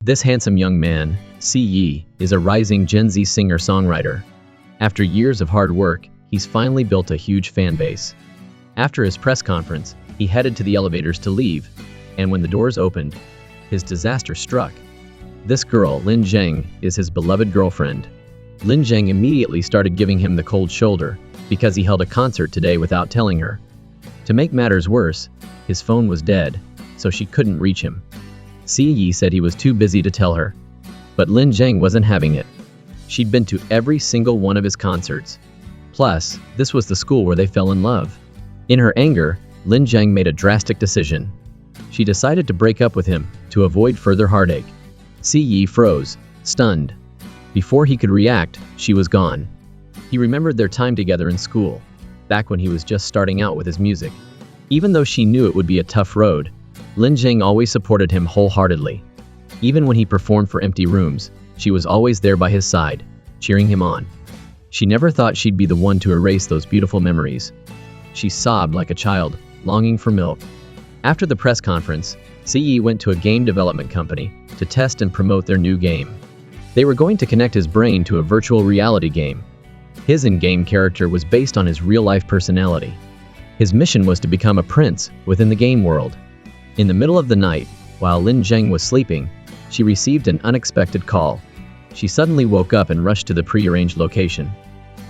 This handsome young man, Si Yi, is a rising Gen Z singer-songwriter. After years of hard work, he's finally built a huge fan base. After his press conference, he headed to the elevators to leave, and when the doors opened, his disaster struck. This girl, Lin Zheng, is his beloved girlfriend. Lin Zheng immediately started giving him the cold shoulder because he held a concert today without telling her. To make matters worse, his phone was dead, so she couldn't reach him. Si Yi said he was too busy to tell her, but Lin Zheng wasn't having it. She'd been to every single one of his concerts. Plus, this was the school where they fell in love. In her anger, Lin Zheng made a drastic decision. She decided to break up with him to avoid further heartache. Si Yi froze, stunned. Before he could react, she was gone. He remembered their time together in school, back when he was just starting out with his music. Even though she knew it would be a tough road, Lin Zheng always supported him wholeheartedly. Even when he performed for empty rooms, she was always there by his side, cheering him on. She never thought she'd be the one to erase those beautiful memories. She sobbed like a child, longing for milk. After the press conference, Si Yi went to a game development company to test and promote their new game. They were going to connect his brain to a virtual reality game. His in-game character was based on his real-life personality. His mission was to become a prince within the game world. In the middle of the night, while Lin Zheng was sleeping, she received an unexpected call. She suddenly woke up and rushed to the prearranged location.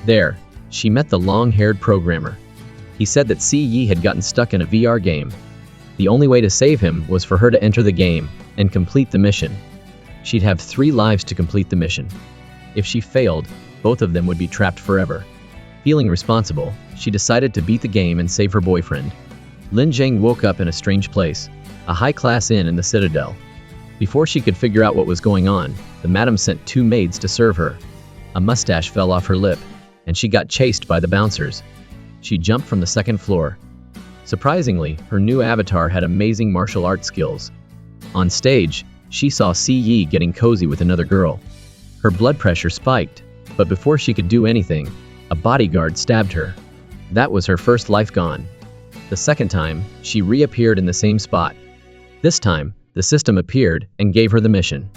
There, she met the long-haired programmer. He said that Si Yi had gotten stuck in a VR game. The only way to save him was for her to enter the game and complete the mission. She'd have 3 lives to complete the mission. If she failed, both of them would be trapped forever. Feeling responsible, she decided to beat the game and save her boyfriend. Lin Zheng woke up in a strange place, a high-class inn in the Citadel. Before she could figure out what was going on, the madam sent 2 maids to serve her. A mustache fell off her lip, and she got chased by the bouncers. She jumped from the 2nd floor. Surprisingly, her new avatar had amazing martial arts skills. On stage, she saw Si Yi getting cozy with another girl. Her blood pressure spiked, but before she could do anything, a bodyguard stabbed her. That was her first life gone. The second time, she reappeared in the same spot. This time, the system appeared and gave her the mission.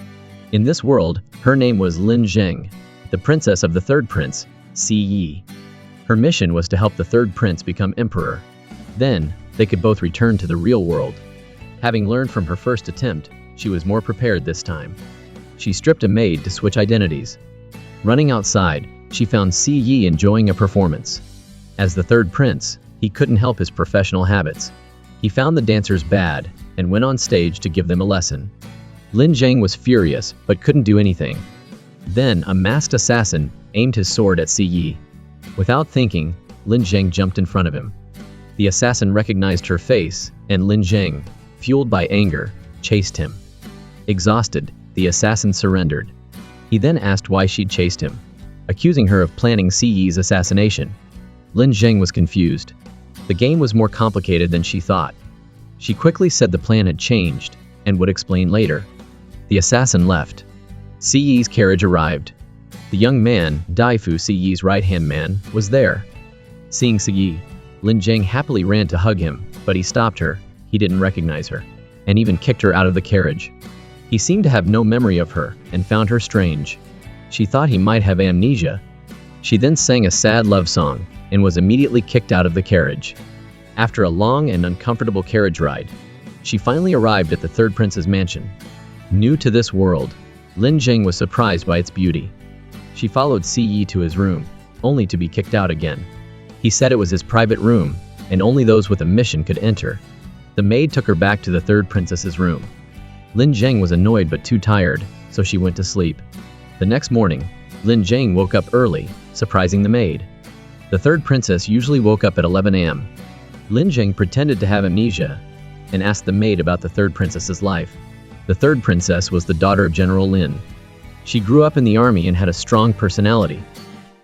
In this world, her name was Lin Zheng, the princess of the 3rd prince, Si Yi. Her mission was to help the 3rd prince become emperor. Then, they could both return to the real world. Having learned from her first attempt, she was more prepared this time. She stripped a maid to switch identities. Running outside, she found Si Yi enjoying a performance. As the 3rd prince, he couldn't help his professional habits. He found the dancers bad and went on stage to give them a lesson. Lin Zheng was furious but couldn't do anything. Then a masked assassin aimed his sword at Si Yi. Without thinking, Lin Zheng jumped in front of him. The assassin recognized her face, and Lin Zheng, fueled by anger, chased him. Exhausted, the assassin surrendered. He then asked why she'd chased him, accusing her of planning Si Yi's assassination. Lin Zheng was confused. The game was more complicated than she thought. She quickly said the plan had changed and would explain later. The assassin left. Si Yi's carriage arrived. The young man, Daifu, Si Yi's right-hand man, was there. Seeing Si Yi, Lin Zheng happily ran to hug him, but he stopped her. He didn't recognize her, and even kicked her out of the carriage. He seemed to have no memory of her and found her strange. She thought he might have amnesia. She then sang a sad love song and was immediately kicked out of the carriage. After a long and uncomfortable carriage ride, she finally arrived at the 3rd prince's mansion. New to this world, Lin Zheng was surprised by its beauty. She followed Si Yi to his room, only to be kicked out again. He said it was his private room, and only those with a mission could enter. The maid took her back to the 3rd princess's room. Lin Zheng was annoyed but too tired, so she went to sleep. The next morning, Lin Zheng woke up early, surprising the maid. The 3rd princess usually woke up at 11 a.m. Lin Zheng pretended to have amnesia and asked the maid about the 3rd princess's life. The 3rd princess was the daughter of General Lin. She grew up in the army and had a strong personality.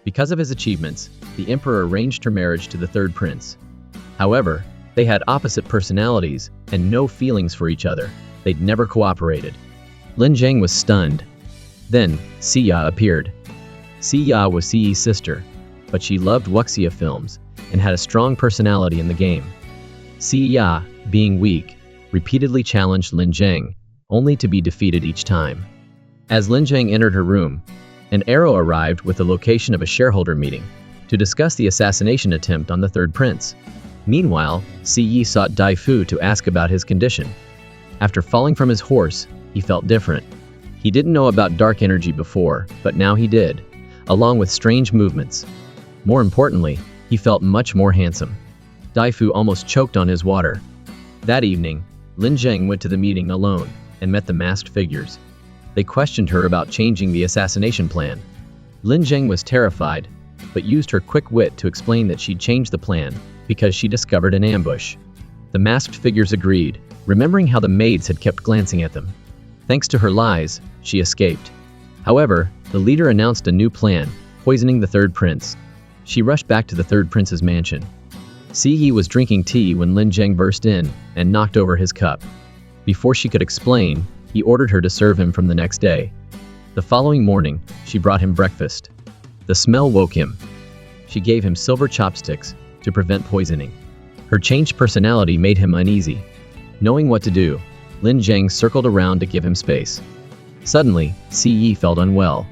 Because of his achievements, the emperor arranged her marriage to the 3rd prince. However, they had opposite personalities and no feelings for each other. They'd never cooperated. Lin Zheng was stunned. Then, Si Yi appeared. Si Yi was Si Yi's sister, but she loved wuxia films and had a strong personality in the game. Si Yi, being weak, repeatedly challenged Lin Zheng, only to be defeated each time. As Lin Zhang entered her room, an arrow arrived with the location of a shareholder meeting to discuss the assassination attempt on the third prince. Meanwhile, Si Yi sought Dai Fu to ask about his condition. After falling from his horse, he felt different. He didn't know about dark energy before, but now he did, along with strange movements. More importantly, he felt much more handsome. Dai Fu almost choked on his water. That evening, Lin Zhang went to the meeting alone and met the masked figures. They questioned her about changing the assassination plan. Lin Zhang was terrified, but used her quick wit to explain that she'd changed the plan because she discovered an ambush. The masked figures agreed, remembering how the maids had kept glancing at them. Thanks to her lies, she escaped. However, the leader announced a new plan, poisoning the third prince. She rushed back to the third prince's mansion. Si Yi was drinking tea when Lin Zhang burst in and knocked over his cup. Before she could explain, he ordered her to serve him from the next day. The following morning, she brought him breakfast. The smell woke him. She gave him silver chopsticks to prevent poisoning. Her changed personality made him uneasy. Knowing what to do, Lin Zhang circled around to give him space. Suddenly, Si Yi felt unwell.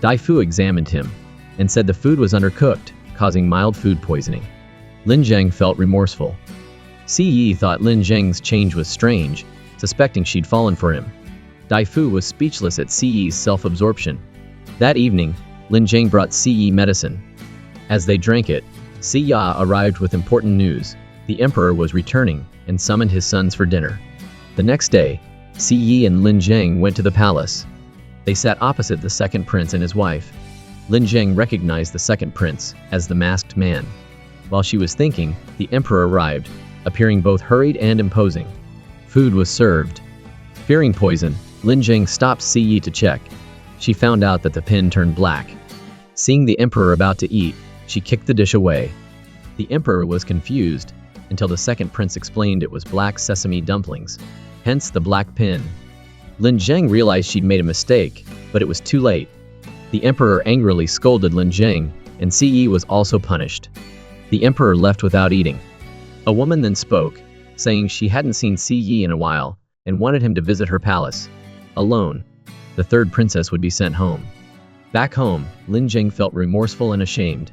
Dai Fu examined him and said the food was undercooked, causing mild food poisoning. Lin Zhang felt remorseful. Si Yi thought Lin Zhang's change was strange, suspecting she'd fallen for him. Dai Fu was speechless at Si Yi's self-absorption. That evening, Lin Zhang brought Si Yi medicine. As they drank it, Si Ya arrived with important news. The emperor was returning and summoned his sons for dinner. The next day, Si Yi and Lin Zhang went to the palace. They sat opposite the second prince and his wife. Lin Zhang recognized the second prince as the masked man. While she was thinking, the emperor arrived, appearing both hurried and imposing. Food was served. Fearing poison, Lin Zhang stopped Si Yi to check. She found out that the pin turned black. Seeing the emperor about to eat, she kicked the dish away. The emperor was confused until the second prince explained it was black sesame dumplings, hence the black pin. Lin Zhang realized she'd made a mistake, but it was too late. The emperor angrily scolded Lin Zhang, and Si Yi was also punished. The emperor left without eating. A woman then spoke, saying she hadn't seen Si Yi in a while and wanted him to visit her palace. Alone, the third princess would be sent home. Back home, Lin Zhang felt remorseful and ashamed.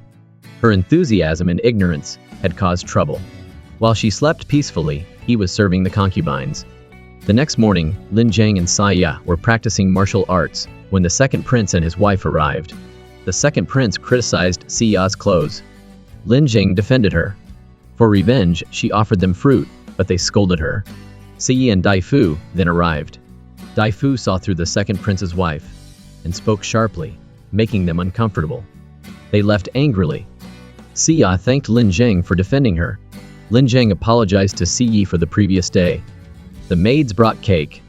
Her enthusiasm and ignorance had caused trouble. While she slept peacefully, he was serving the concubines. The next morning, Lin Zhang and Si Ya were practicing martial arts when the second prince and his wife arrived. The second prince criticized Si Ya's clothes. Lin Zhang defended her. For revenge, she offered them fruit, but they scolded her. Si Yi and Dai Fu then arrived. Dai Fu saw through the second prince's wife and spoke sharply, making them uncomfortable. They left angrily. Si Ya thanked Lin Zhang for defending her. Lin Zhang apologized to Si Yi for the previous day. The maids brought cake.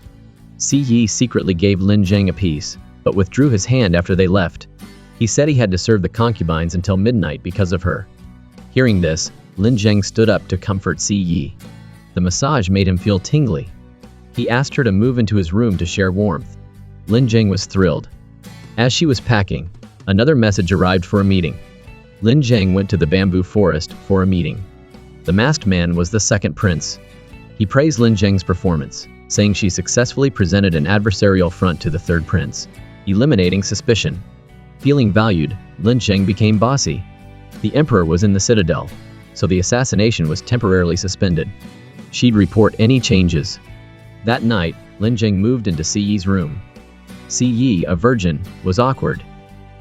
Si Yi secretly gave Lin Zhang a piece, but withdrew his hand after they left. He said he had to serve the concubines until midnight because of her. Hearing this, Lin Zhang stood up to comfort Si Yi. The massage made him feel tingly. He asked her to move into his room to share warmth. Lin Zhang was thrilled. As she was packing, another message arrived for a meeting. Lin Zhang went to the bamboo forest for a meeting. The masked man was the second prince. He praised Lin Zhang's performance, saying she successfully presented an adversarial front to the third prince, eliminating suspicion. Feeling valued, Lin Zhang became bossy. The emperor was in the citadel, so the assassination was temporarily suspended. She'd report any changes. That night, Lin Zhang moved into Si Yi's room. Si Yi, a virgin, was awkward.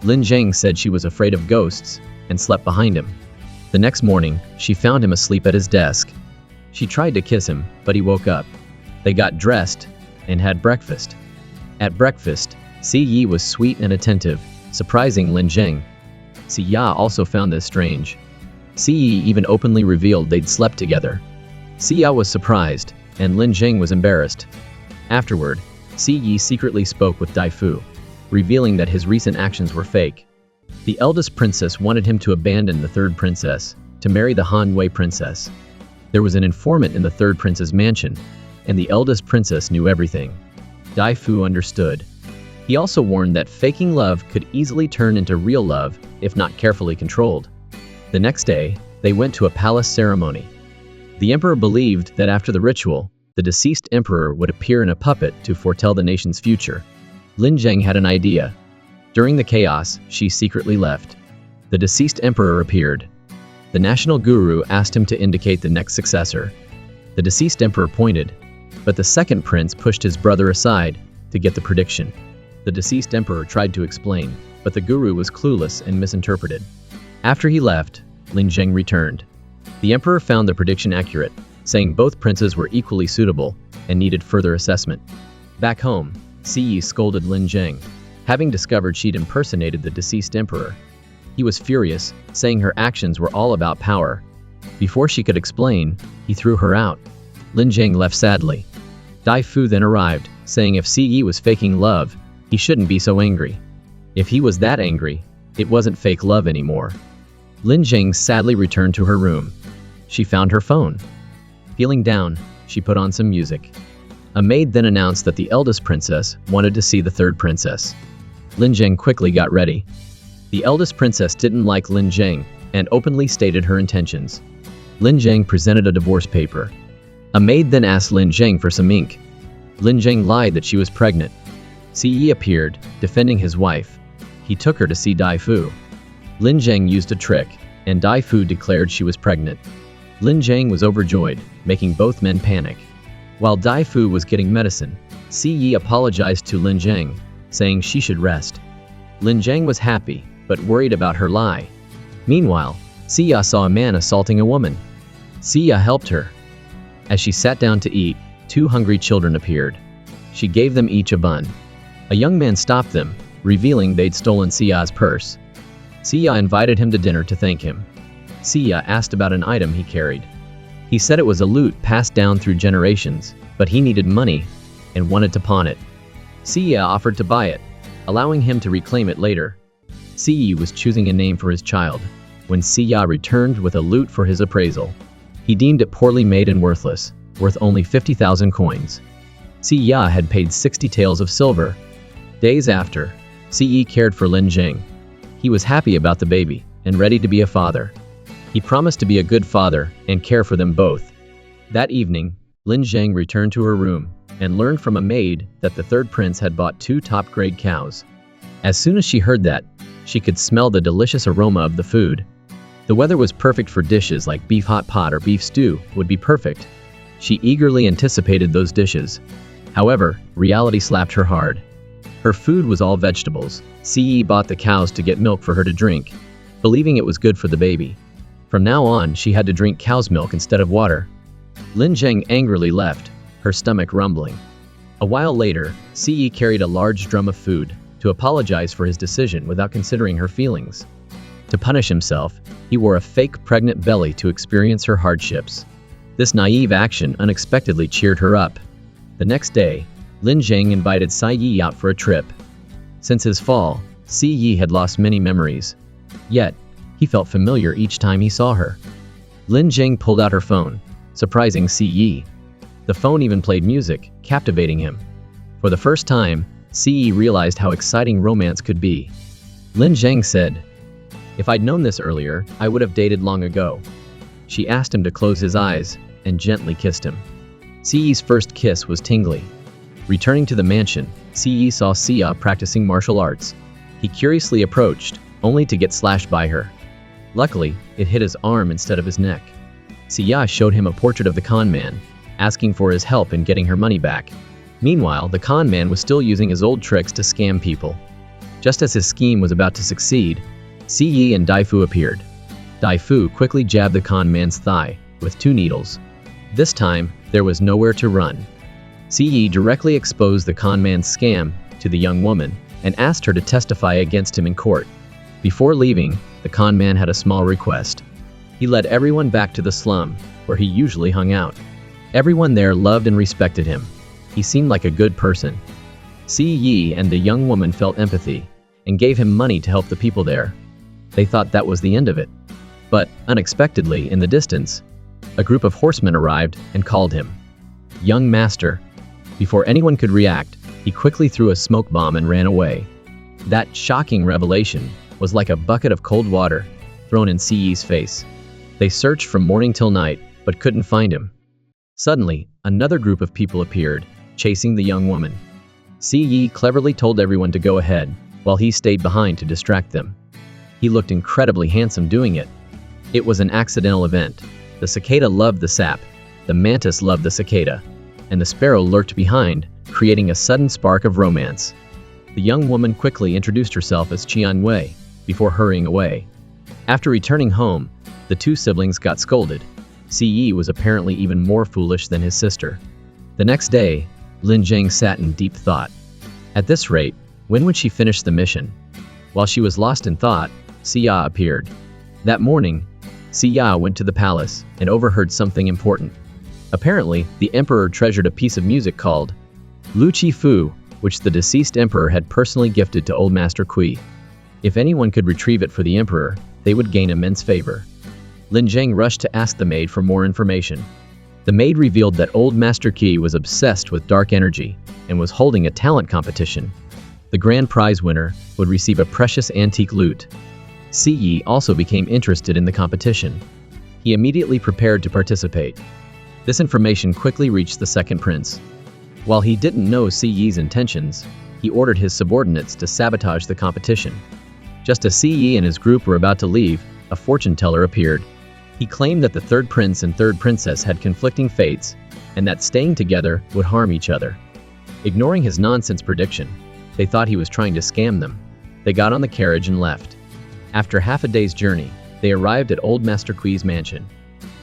Lin Zhang said she was afraid of ghosts and slept behind him. The next morning, she found him asleep at his desk. She tried to kiss him, but he woke up. They got dressed and had breakfast. At breakfast, Si Yi was sweet and attentive, surprising Lin Zhang. Si Ya also found this strange. Si Yi even openly revealed they'd slept together. Si Ya was surprised, and Lin Zhang was embarrassed. Afterward, Si Yi secretly spoke with Dai Fu, revealing that his recent actions were fake. The eldest princess wanted him to abandon the third princess, to marry the Han Wei princess. There was an informant in the third prince's mansion, and the eldest princess knew everything. Dai Fu understood. He also warned that faking love could easily turn into real love if not carefully controlled. The next day, they went to a palace ceremony. The emperor believed that after the ritual, the deceased emperor would appear in a puppet to foretell the nation's future. Lin Zheng had an idea. During the chaos, she secretly left. The deceased emperor appeared. The national guru asked him to indicate the next successor. The deceased emperor pointed, but the second prince pushed his brother aside to get the prediction. The deceased emperor tried to explain, but the guru was clueless and misinterpreted. After he left, Lin Zheng returned. The emperor found the prediction accurate, saying both princes were equally suitable and needed further assessment. Back home, Siyi scolded Lin Zheng, having discovered she'd impersonated the deceased emperor. He was furious, saying her actions were all about power. Before she could explain, he threw her out. Lin Zheng left sadly. Dai Fu then arrived, saying if Siyi was faking love, he shouldn't be so angry. If he was that angry, it wasn't fake love anymore. Lin Zheng sadly returned to her room. She found her phone. Feeling down, she put on some music. A maid then announced that the eldest princess wanted to see the third princess. Lin Zheng quickly got ready. The eldest princess didn't like Lin Zheng and openly stated her intentions. Lin Zheng presented a divorce paper. A maid then asked Lin Zheng for some ink. Lin Zheng lied that she was pregnant. Siyi appeared, defending his wife. He took her to see Dai Fu. Lin Zheng used a trick, and Dai Fu declared she was pregnant. Lin Zheng was overjoyed, making both men panic. While Dai Fu was getting medicine, Siyi apologized to Lin Zheng, saying she should rest. Lin Zheng was happy, but worried about her lie. Meanwhile, Siya saw a man assaulting a woman. Siya helped her. As she sat down to eat, two hungry children appeared. She gave them each a bun. A young man stopped them, revealing they'd stolen Siya's purse. Siya invited him to dinner to thank him. Siya asked about an item he carried. He said it was a loot passed down through generations, but he needed money and wanted to pawn it. Siya offered to buy it, allowing him to reclaim it later. Siyi was choosing a name for his child when Siya returned with a loot for his appraisal. He deemed it poorly made and worthless, worth only 50,000 coins. Siya had paid 60 taels of silver. Days after, Siyi cared for Lin Zheng. He was happy about the baby and ready to be a father. He promised to be a good father and care for them both. That evening, Lin Zheng returned to her room and learned from a maid that the third prince had bought 2 top-grade cows. As soon as she heard that, she could smell the delicious aroma of the food. The weather was perfect for dishes like beef hot pot or beef stew would be perfect. She eagerly anticipated those dishes. However, reality slapped her hard. Her food was all vegetables. Siyi bought the cows to get milk for her to drink, believing it was good for the baby. From now on, she had to drink cow's milk instead of water. Lin Zheng angrily left, her stomach rumbling. A while later, Siyi carried a large drum of food to apologize for his decision without considering her feelings. To punish himself, he wore a fake pregnant belly to experience her hardships. This naive action unexpectedly cheered her up. The next day, Lin Zheng invited Siyi out for a trip. Since his fall, Siyi had lost many memories. Yet, he felt familiar each time he saw her. Lin Zheng pulled out her phone, surprising Siyi. The phone even played music, captivating him. For the first time, Siyi realized how exciting romance could be. Lin Zheng said, "If I'd known this earlier, I would have dated long ago." She asked him to close his eyes and gently kissed him. Siyi's first kiss was tingly. Returning to the mansion, Siyi saw Siya practicing martial arts. He curiously approached, only to get slashed by her. Luckily, it hit his arm instead of his neck. Siya showed him a portrait of the con man, asking for his help in getting her money back. Meanwhile, the con man was still using his old tricks to scam people. Just as his scheme was about to succeed, Siyi and Dai Fu appeared. Dai Fu quickly jabbed the con man's thigh with 2 needles. This time, there was nowhere to run. Siyi directly exposed the con man's scam to the young woman and asked her to testify against him in court. Before leaving, the con man had a small request. He led everyone back to the slum, where he usually hung out. Everyone there loved and respected him. He seemed like a good person. Siyi and the young woman felt empathy and gave him money to help the people there. They thought that was the end of it. But, unexpectedly, in the distance, a group of horsemen arrived and called him "Young Master." Before anyone could react, he quickly threw a smoke bomb and ran away. That shocking revelation was like a bucket of cold water thrown in Siyi's face. They searched from morning till night, but couldn't find him. Suddenly, another group of people appeared, chasing the young woman. Si cleverly told everyone to go ahead, while he stayed behind to distract them. He looked incredibly handsome doing it. It was an accidental event. The cicada loved the sap, the mantis loved the cicada, and the sparrow lurked behind, creating a sudden spark of romance. The young woman quickly introduced herself as Qian Wei, before hurrying away. After returning home, the two siblings got scolded. Si was apparently even more foolish than his sister. The next day, Lin Zheng sat in deep thought. At this rate, when would she finish the mission? While she was lost in thought, Xia appeared. That morning, Xia went to the palace and overheard something important. Apparently, the emperor treasured a piece of music called Lu Qi Fu, which the deceased emperor had personally gifted to Old Master Kui. If anyone could retrieve it for the emperor, they would gain immense favor. Lin Zheng rushed to ask the maid for more information. The maid revealed that Old Master Qi was obsessed with dark energy and was holding a talent competition. The grand prize winner would receive a precious antique lute. Si also became interested in the competition. He immediately prepared to participate. This information quickly reached the second prince. While he didn't know Si's intentions, he ordered his subordinates to sabotage the competition. Just as Si and his group were about to leave, a fortune teller appeared. He claimed that the third prince and third princess had conflicting fates, and that staying together would harm each other. Ignoring his nonsense prediction, they thought he was trying to scam them. They got on the carriage and left. After half a day's journey, they arrived at Old Master Qi's mansion.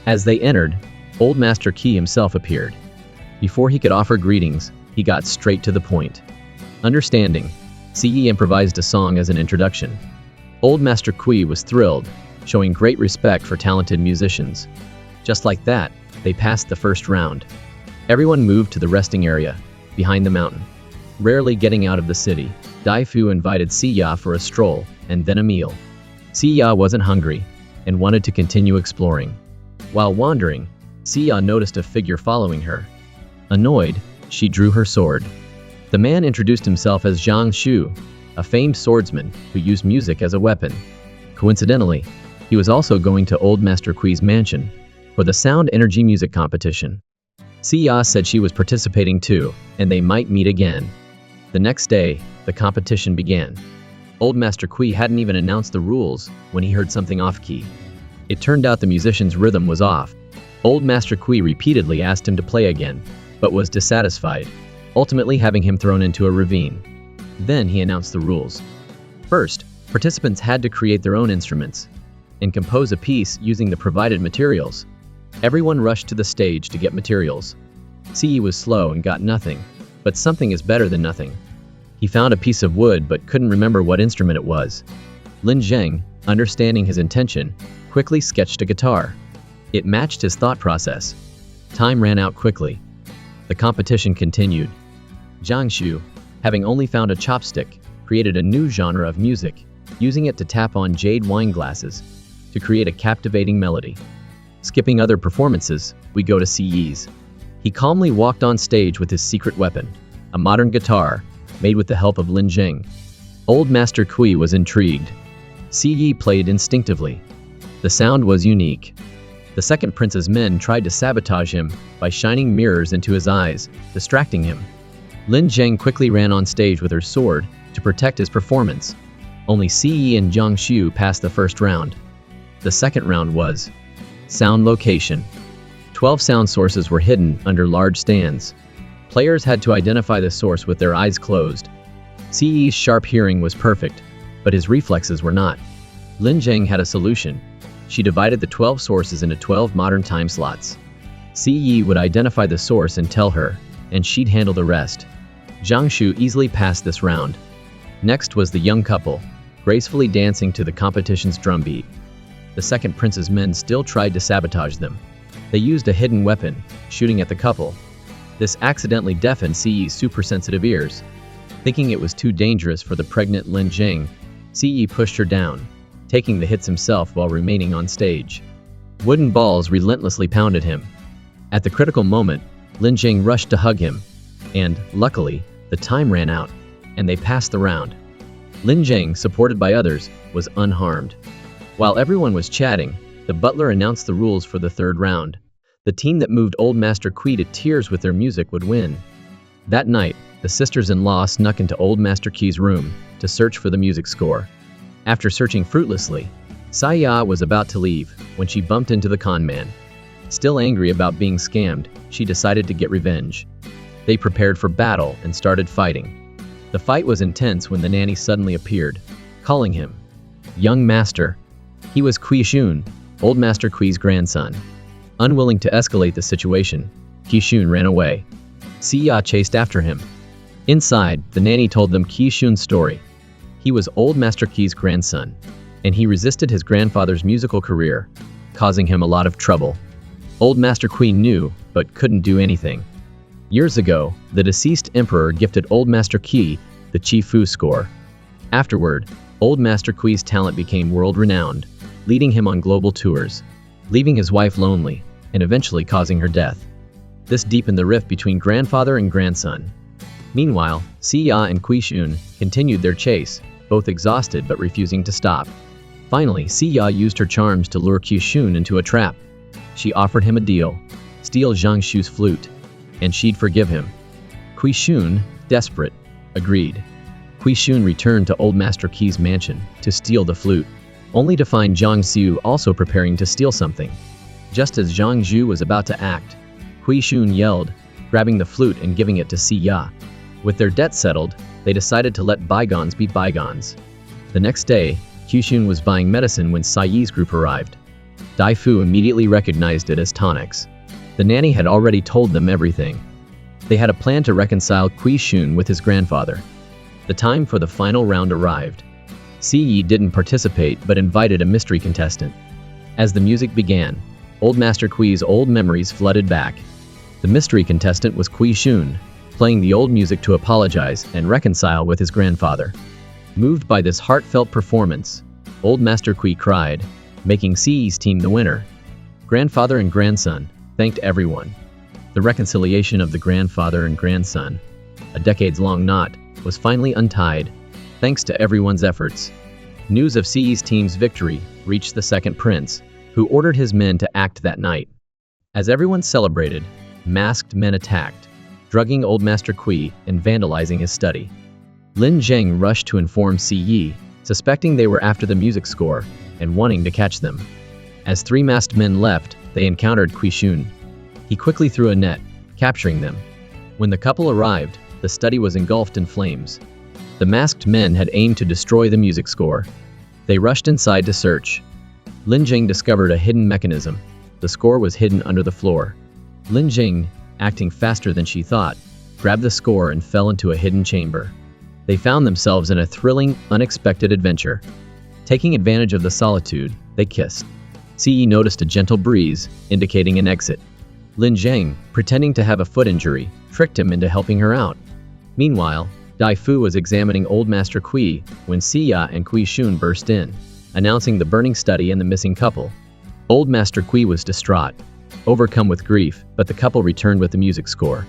As they entered, Old Master Qi himself appeared. Before he could offer greetings, he got straight to the point. Understanding, Si improvised a song as an introduction. Old Master Qi was thrilled, showing great respect for talented musicians. Just like that, they passed the first round. Everyone moved to the resting area, behind the mountain. Rarely getting out of the city, Dai Fu invited Xia for a stroll, and then a meal. Xia wasn't hungry, and wanted to continue exploring. While wandering, Xia noticed a figure following her. Annoyed, she drew her sword. The man introduced himself as Zhang Shu, a famed swordsman who used music as a weapon. Coincidentally, he was also going to Old Master Qi's mansion for the sound energy music competition. Xia said she was participating too, and they might meet again. The next day, the competition began. Old Master Qi hadn't even announced the rules when he heard something off-key. It turned out the musician's rhythm was off. Old Master Qi repeatedly asked him to play again, but was dissatisfied, ultimately having him thrown into a ravine. Then he announced the rules. First, participants had to create their own instruments and compose a piece using the provided materials. Everyone rushed to the stage to get materials. Si was slow and got nothing, but something is better than nothing. He found a piece of wood but couldn't remember what instrument it was. Lin Zheng, understanding his intention, quickly sketched a guitar. It matched his thought process. Time ran out quickly. The competition continued. Zhang Shu, having only found a chopstick, created a new genre of music, using it to tap on jade wine glasses to create a captivating melody. Skipping other performances, we go to Si's. He calmly walked on stage with his secret weapon, a modern guitar, made with the help of Lin Zheng. Old Master Qi was intrigued. Si played instinctively. The sound was unique. The second prince's men tried to sabotage him by shining mirrors into his eyes, distracting him. Lin Zheng quickly ran on stage with her sword to protect his performance. Only Si and Zhang Shu passed the first round. The second round was sound location. 12 sound sources were hidden under large stands. Players had to identify the source with their eyes closed. Si's sharp hearing was perfect, but his reflexes were not. Lin Zheng had a solution. She divided the 12 sources into 12 modern time slots. Si would identify the source and tell her, and she'd handle the rest. Zhang Shu easily passed this round. Next was the young couple, gracefully dancing to the competition's drumbeat. The second prince's men still tried to sabotage them. They used a hidden weapon, shooting at the couple. This accidentally deafened Si's super-sensitive ears. Thinking it was too dangerous for the pregnant Lin Zheng, Si pushed her down, taking the hits himself while remaining on stage. Wooden balls relentlessly pounded him. At the critical moment, Lin Zheng rushed to hug him, and, luckily, the time ran out, and they passed the round. Lin Zheng, supported by others, was unharmed. While everyone was chatting, the butler announced the rules for the third round. The team that moved Old Master Kui to tears with their music would win. That night, the sisters-in-law snuck into Old Master Kui's room to search for the music score. After searching fruitlessly, Saya was about to leave when she bumped into the con man. Still angry about being scammed, she decided to get revenge. They prepared for battle and started fighting. The fight was intense when the nanny suddenly appeared, calling him Young Master. He was Kui Shun, Old Master Kui's grandson. Unwilling to escalate the situation, Kui Shun ran away. Siya chased after him. Inside, the nanny told them Kui Shun's story. He was Old Master Kui's grandson, and he resisted his grandfather's musical career, causing him a lot of trouble. Old Master Kui knew, but couldn't do anything. Years ago, the deceased emperor gifted Old Master Kui the Chi-Fu score. Afterward, Old Master Kui's talent became world-renowned, leading him on global tours, leaving his wife lonely, and eventually causing her death. This deepened the rift between grandfather and grandson. Meanwhile, Siya and Kui Shun continued their chase, both exhausted but refusing to stop. Finally, Siya used her charms to lure Kui Shun into a trap. She offered him a deal: steal Zhang Shu's flute, and she'd forgive him. Kui Shun, desperate, agreed. Kui Shun returned to Old Master Kui's mansion to steal the flute, only to find Zhang Xiu also preparing to steal something. Just as Zhang Zhu was about to act, Kui Shun yelled, grabbing the flute and giving it to Siya. With their debt settled, they decided to let bygones be bygones. The next day, Kui Shun was buying medicine when Siyi's group arrived. Dai Fu immediately recognized it as tonics. The nanny had already told them everything. They had a plan to reconcile Kui Shun with his grandfather. The time for the final round arrived. Siyi didn't participate but invited a mystery contestant. As the music began, Old Master Kui's old memories flooded back. The mystery contestant was Kui Shun, playing the old music to apologize and reconcile with his grandfather. Moved by this heartfelt performance, Old Master Kui cried, making Siyi's team the winner. Grandfather and grandson thanked everyone. The reconciliation of the grandfather and grandson, a decades-long knot, was finally untied, thanks to everyone's efforts. News of Siyi's team's victory reached the second prince, who ordered his men to act that night. As everyone celebrated, masked men attacked, drugging Old Master Kui and vandalizing his study. Lin Zheng rushed to inform Siyi, suspecting they were after the music score and wanting to catch them. As three masked men left, they encountered Kui Shun. He quickly threw a net, capturing them. When the couple arrived, the study was engulfed in flames. The masked men had aimed to destroy the music score. They rushed inside to search. Lin Jing discovered a hidden mechanism. The score was hidden under the floor. Lin Jing, acting faster than she thought, grabbed the score and fell into a hidden chamber. They found themselves in a thrilling, unexpected adventure. Taking advantage of the solitude, they kissed. Siyi noticed a gentle breeze, indicating an exit. Lin Zheng, pretending to have a foot injury, tricked him into helping her out. Meanwhile, Dai Fu was examining Old Master Kui when Siya and Kui Shun burst in, announcing the burning study and the missing couple. Old Master Kui was distraught, overcome with grief, but the couple returned with the music score.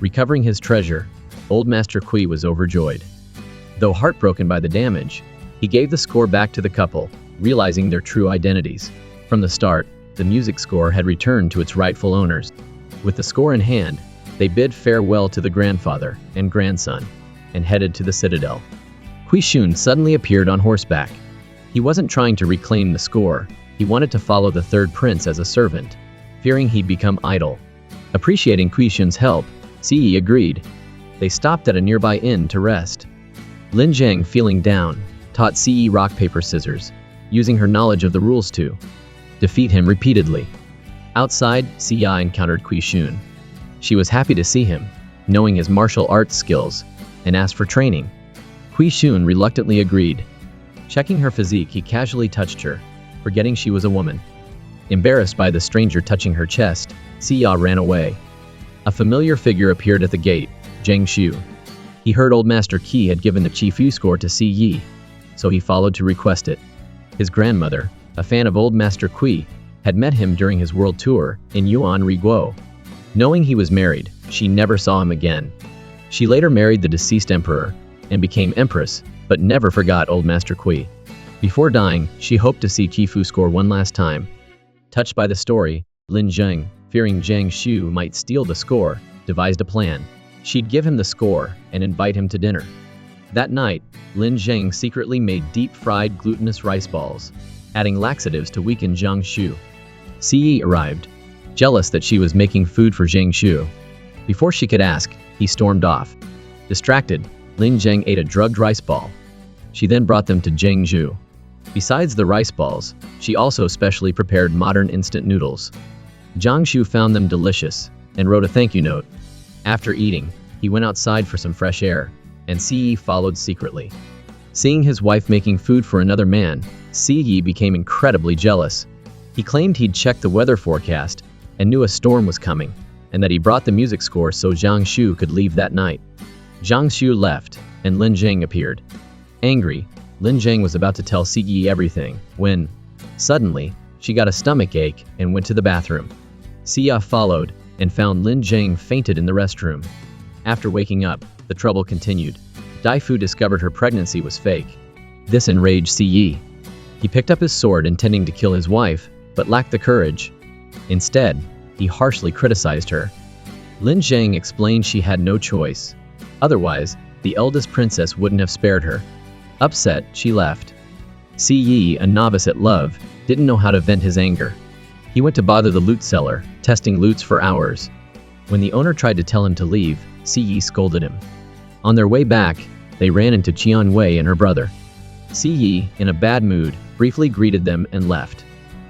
Recovering his treasure, Old Master Kui was overjoyed. Though heartbroken by the damage, he gave the score back to the couple, realizing their true identities. From the start, the music score had returned to its rightful owners. With the score in hand, they bid farewell to the grandfather and grandson and headed to the citadel. Kui Shun suddenly appeared on horseback. He wasn't trying to reclaim the score, he wanted to follow the third prince as a servant, fearing he'd become idle. Appreciating Kui Shun's help, Siyi agreed. They stopped at a nearby inn to rest. Lin Zheng, feeling down, taught Siyi rock, paper, scissors, using her knowledge of the rules to defeat him repeatedly. Outside, Siya encountered Kui Shun. She was happy to see him, knowing his martial arts skills, and asked for training. Kui Shun reluctantly agreed. Checking her physique, he casually touched her, forgetting she was a woman. Embarrassed by the stranger touching her chest, Siya ran away. A familiar figure appeared at the gate, Zhang Shu. He heard Old Master Qi had given the Chi-Fu score to Siyi, so he followed to request it. His grandmother, a fan of Old Master Kui, had met him during his world tour in Yuan Riguo. Knowing he was married, she never saw him again. She later married the deceased emperor and became empress, but never forgot Old Master Kui. Before dying, she hoped to see Chi-Fu score one last time. Touched by the story, Lin Zheng fearing Zhang Xu might steal the score, devised a plan. She'd give him the score and invite him to dinner. That night, Lin Zheng secretly made deep-fried glutinous rice balls, adding laxatives to weaken Zhang Xu. Ce arrived, jealous that she was making food for Zhang Xu. Before she could ask, he stormed off. Distracted, Lin Zheng ate a drugged rice ball. She then brought them to Zhang Xu. Besides the rice balls, she also specially prepared modern instant noodles. Zhang Xu found them delicious and wrote a thank you note. After eating, he went outside for some fresh air, and Ce followed secretly. Seeing his wife making food for another man, Ce became incredibly jealous. He claimed he'd checked the weather forecast and knew a storm was coming, and that he brought the music score so Zhang Xu could leave that night. Zhang Xu left, and Lin Zheng appeared. Angry, Lin Zheng was about to tell Ce everything, when, suddenly, she got a stomach ache and went to the bathroom. Ce followed, and found Lin Zheng fainted in the restroom. After waking up, the trouble continued. Dai Fu discovered her pregnancy was fake. This enraged Ce. He picked up his sword intending to kill his wife, but lacked the courage. Instead, he harshly criticized her. Lin Zheng explained she had no choice. Otherwise, the eldest princess wouldn't have spared her. Upset, she left. Ce, a novice at love, didn't know how to vent his anger. He went to bother the loot seller, testing loots for hours. When the owner tried to tell him to leave, Ce scolded him. On their way back, they ran into Qian Wei and her brother. Ce, in a bad mood, briefly greeted them and left.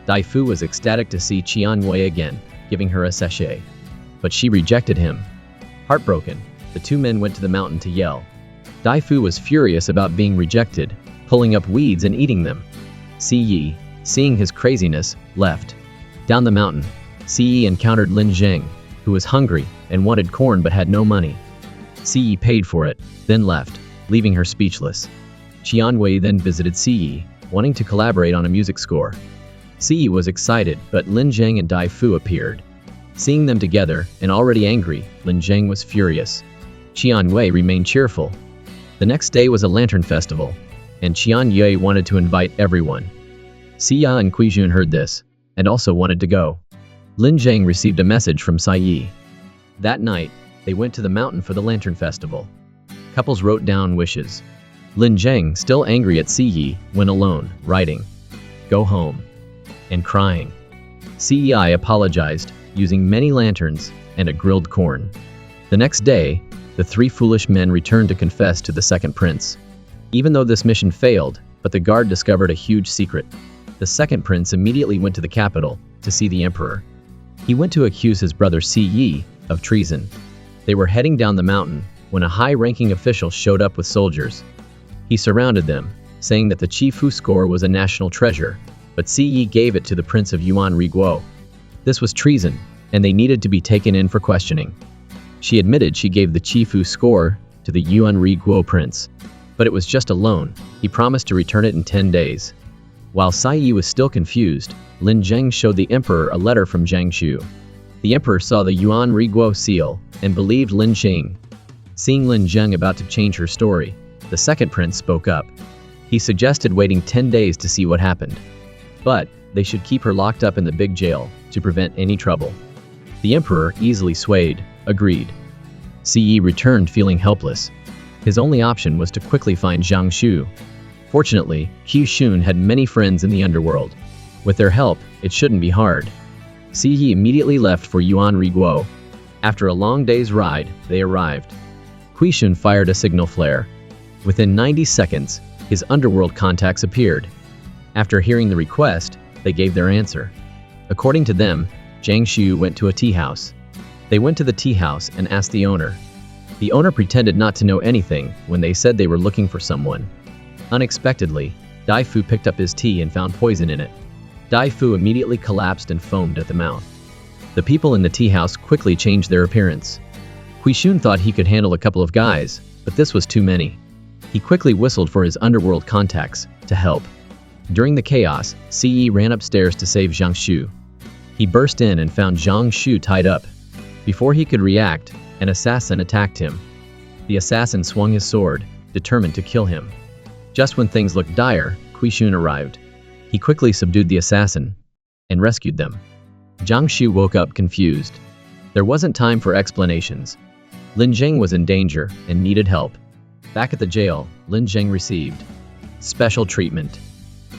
Dai Fu was ecstatic to see Qian Wei again, giving her a sachet. But she rejected him. Heartbroken, the two men went to the mountain to yell. Dai Fu was furious about being rejected, pulling up weeds and eating them. Ce, seeing his craziness, left. Down the mountain, Ce encountered Lin Zheng, who was hungry and wanted corn but had no money. Ce paid for it, then left, leaving her speechless. Qian Wei then visited Ce, wanting to collaborate on a music score. Ce was excited, but Lin Zheng and Dai Fu appeared. Seeing them together, and already angry, Lin Zheng was furious. Qian Wei remained cheerful. The next day was a lantern festival, and Qian Wei wanted to invite everyone. Xia and Quijun heard this, and also wanted to go. Lin Zheng received a message from Sai. That night, they went to the mountain for the lantern festival. Couples wrote down wishes. Lin Zheng, still angry at Ce, went alone, writing, "Go home," and crying. Ce apologized, using many lanterns and a grilled corn. The next day, the three foolish men returned to confess to the second prince. Even though this mission failed, but the guard discovered a huge secret. The second prince immediately went to the capital to see the emperor. He went to accuse his brother Ce of treason. They were heading down the mountain when a high-ranking official showed up with soldiers. He surrounded them, saying that the Qifu score was a national treasure, but Ce gave it to the Prince of Yuan Riguo. This was treason, and they needed to be taken in for questioning. She admitted she gave the Qifu score to the Yuan Riguo prince, but it was just a loan. He promised to return it in 10 days. While Sai was still confused, Lin Zheng showed the emperor a letter from Zhang Xu. The emperor saw the Yuan Riguo seal and believed Lin Zheng. Seeing Lin Zheng about to change her story, the second prince spoke up. He suggested waiting 10 days to see what happened. But they should keep her locked up in the big jail to prevent any trouble. The emperor, easily swayed, agreed. Ce returned feeling helpless. His only option was to quickly find Zhang Xu. Fortunately, Qi Shun had many friends in the underworld. With their help, it shouldn't be hard. Ce immediately left for Yuan Riguo. After a long day's ride, they arrived. Qi Shun fired a signal flare. Within 90 seconds, his underworld contacts appeared. After hearing the request, they gave their answer. According to them, Zhang Xu went to a tea house. They went to the tea house and asked the owner. The owner pretended not to know anything when they said they were looking for someone. Unexpectedly, Dai Fu picked up his tea and found poison in it. Dai Fu immediately collapsed and foamed at the mouth. The people in the tea house quickly changed their appearance. Qi Shun thought he could handle a couple of guys, but this was too many. He quickly whistled for his underworld contacts to help. During the chaos, Ce ran upstairs to save Zhang Xu. He burst in and found Zhang Xu tied up. Before he could react, an assassin attacked him. The assassin swung his sword, determined to kill him. Just when things looked dire, Qi Shun arrived. He quickly subdued the assassin and rescued them. Jiang Shu woke up confused. There wasn't time for explanations. Lin Zheng was in danger and needed help. Back at the jail, Lin Zheng received special treatment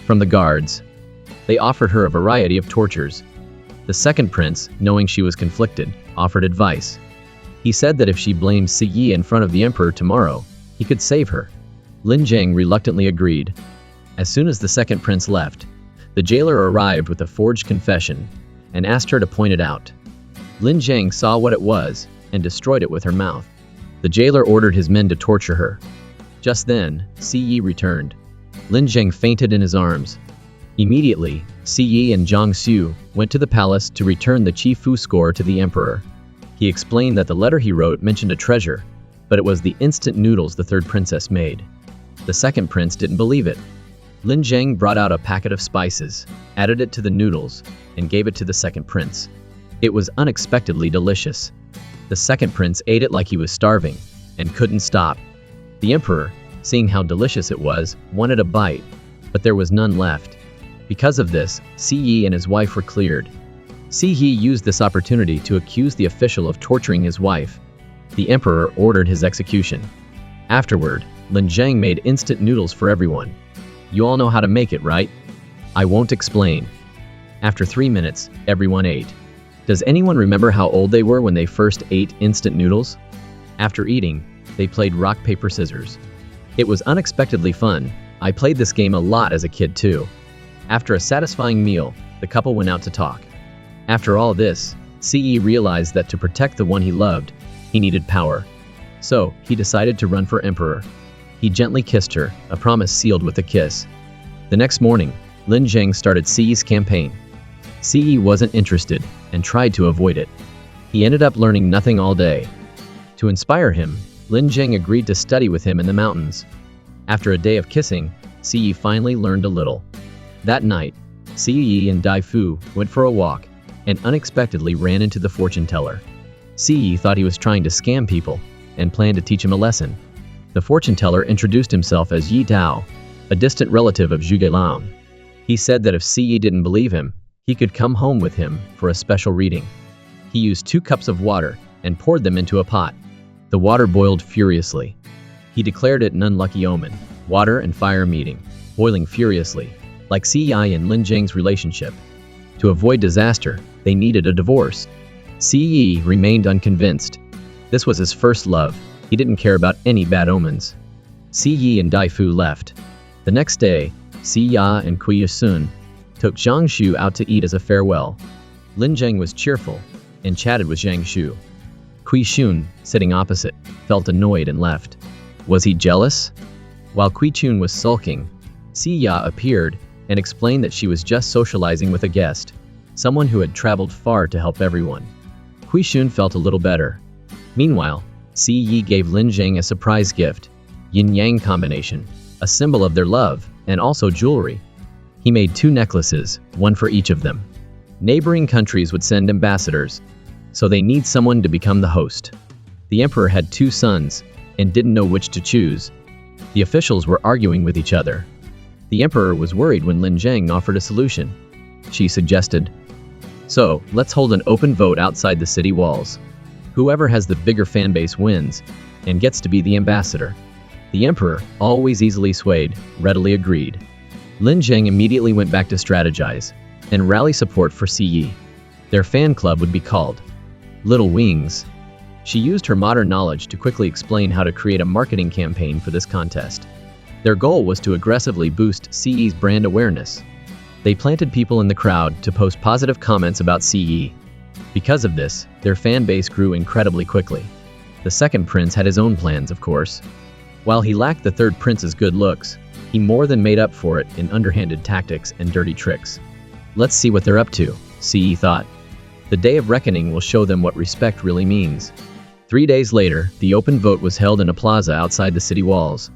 from the guards. They offered her a variety of tortures. The second prince, knowing she was conflicted, offered advice. He said that if she blamed Siyi in front of the emperor tomorrow, he could save her. Lin Zheng reluctantly agreed. As soon as the second prince left, the jailer arrived with a forged confession and asked her to point it out. Lin Zheng saw what it was and destroyed it with her mouth. The jailer ordered his men to torture her. Just then, Siyi returned. Lin Zheng fainted in his arms. Immediately, Siyi and Jiang Shu went to the palace to return the Qifu score to the emperor. He explained that the letter he wrote mentioned a treasure, but it was the instant noodles the third princess made. The second prince didn't believe it. Lin Zheng brought out a packet of spices, added it to the noodles, and gave it to the second prince. It was unexpectedly delicious. The second prince ate it like he was starving, and couldn't stop. The emperor, seeing how delicious it was, wanted a bite, but there was none left. Because of this, Siyi and his wife were cleared. Siyi used this opportunity to accuse the official of torturing his wife. The emperor ordered his execution. Afterward, Lin Zheng made instant noodles for everyone. You all know how to make it, right? I won't explain. After 3 minutes, everyone ate. Does anyone remember how old they were when they first ate instant noodles? After eating, they played rock, paper, scissors. It was unexpectedly fun. I played this game a lot as a kid too. After a satisfying meal, the couple went out to talk. After all this, Siyi realized that to protect the one he loved, he needed power. So, he decided to run for emperor. He gently kissed her, a promise sealed with a kiss. The next morning, Lin Zheng started Siyi's campaign. Siyi wasn't interested and tried to avoid it. He ended up learning nothing all day. To inspire him, Lin Zheng agreed to study with him in the mountains. After a day of kissing, Siyi finally learned a little. That night, Siyi and Dai Fu went for a walk and unexpectedly ran into the fortune teller. Siyi thought he was trying to scam people and planned to teach him a lesson. The fortune teller introduced himself as Yi Dao, a distant relative of Zhuge Liang. He said that if Siyi didn't believe him, he could come home with him for a special reading. He used 2 cups of water and poured them into a pot. The water boiled furiously. He declared it an unlucky omen, water and fire meeting, boiling furiously, like Siyi and Lin Zheng's relationship. To avoid disaster, they needed a divorce. Siyi remained unconvinced. This was his first love. He didn't care about any bad omens. Siyi and Dai Fu left. The next day, Siyi and Kui Sun took Jiang Shu out to eat as a farewell. Lin Zheng was cheerful and chatted with Jiang Shu. Kui Shun, sitting opposite, felt annoyed and left. Was he jealous? While Kui Chun was sulking, Siyi appeared and explained that she was just socializing with a guest, someone who had traveled far to help everyone. Kui Shun felt a little better. Meanwhile, Siyi gave Lin Zheng a surprise gift, yin-yang combination, a symbol of their love, and also jewelry. He made 2 necklaces, one for each of them. Neighboring countries would send ambassadors, so they need someone to become the host. The emperor had 2 sons and didn't know which to choose. The officials were arguing with each other. The emperor was worried when Lin Zheng offered a solution. She suggested, "So, let's hold an open vote outside the city walls. Whoever has the bigger fan base wins and gets to be the ambassador." The emperor, always easily swayed, readily agreed. Lin Zheng immediately went back to strategize and rally support for Siyi. Their fan club would be called Little Wings. She used her modern knowledge to quickly explain how to create a marketing campaign for this contest. Their goal was to aggressively boost Siyi's brand awareness. They planted people in the crowd to post positive comments about Siyi. Because of this, their fan base grew incredibly quickly. The second prince had his own plans, of course. While he lacked the third prince's good looks, he more than made up for it in underhanded tactics and dirty tricks. Let's see what they're up to, Siyi thought. The day of reckoning will show them what respect really means. 3 days later, the open vote was held in a plaza outside the city walls.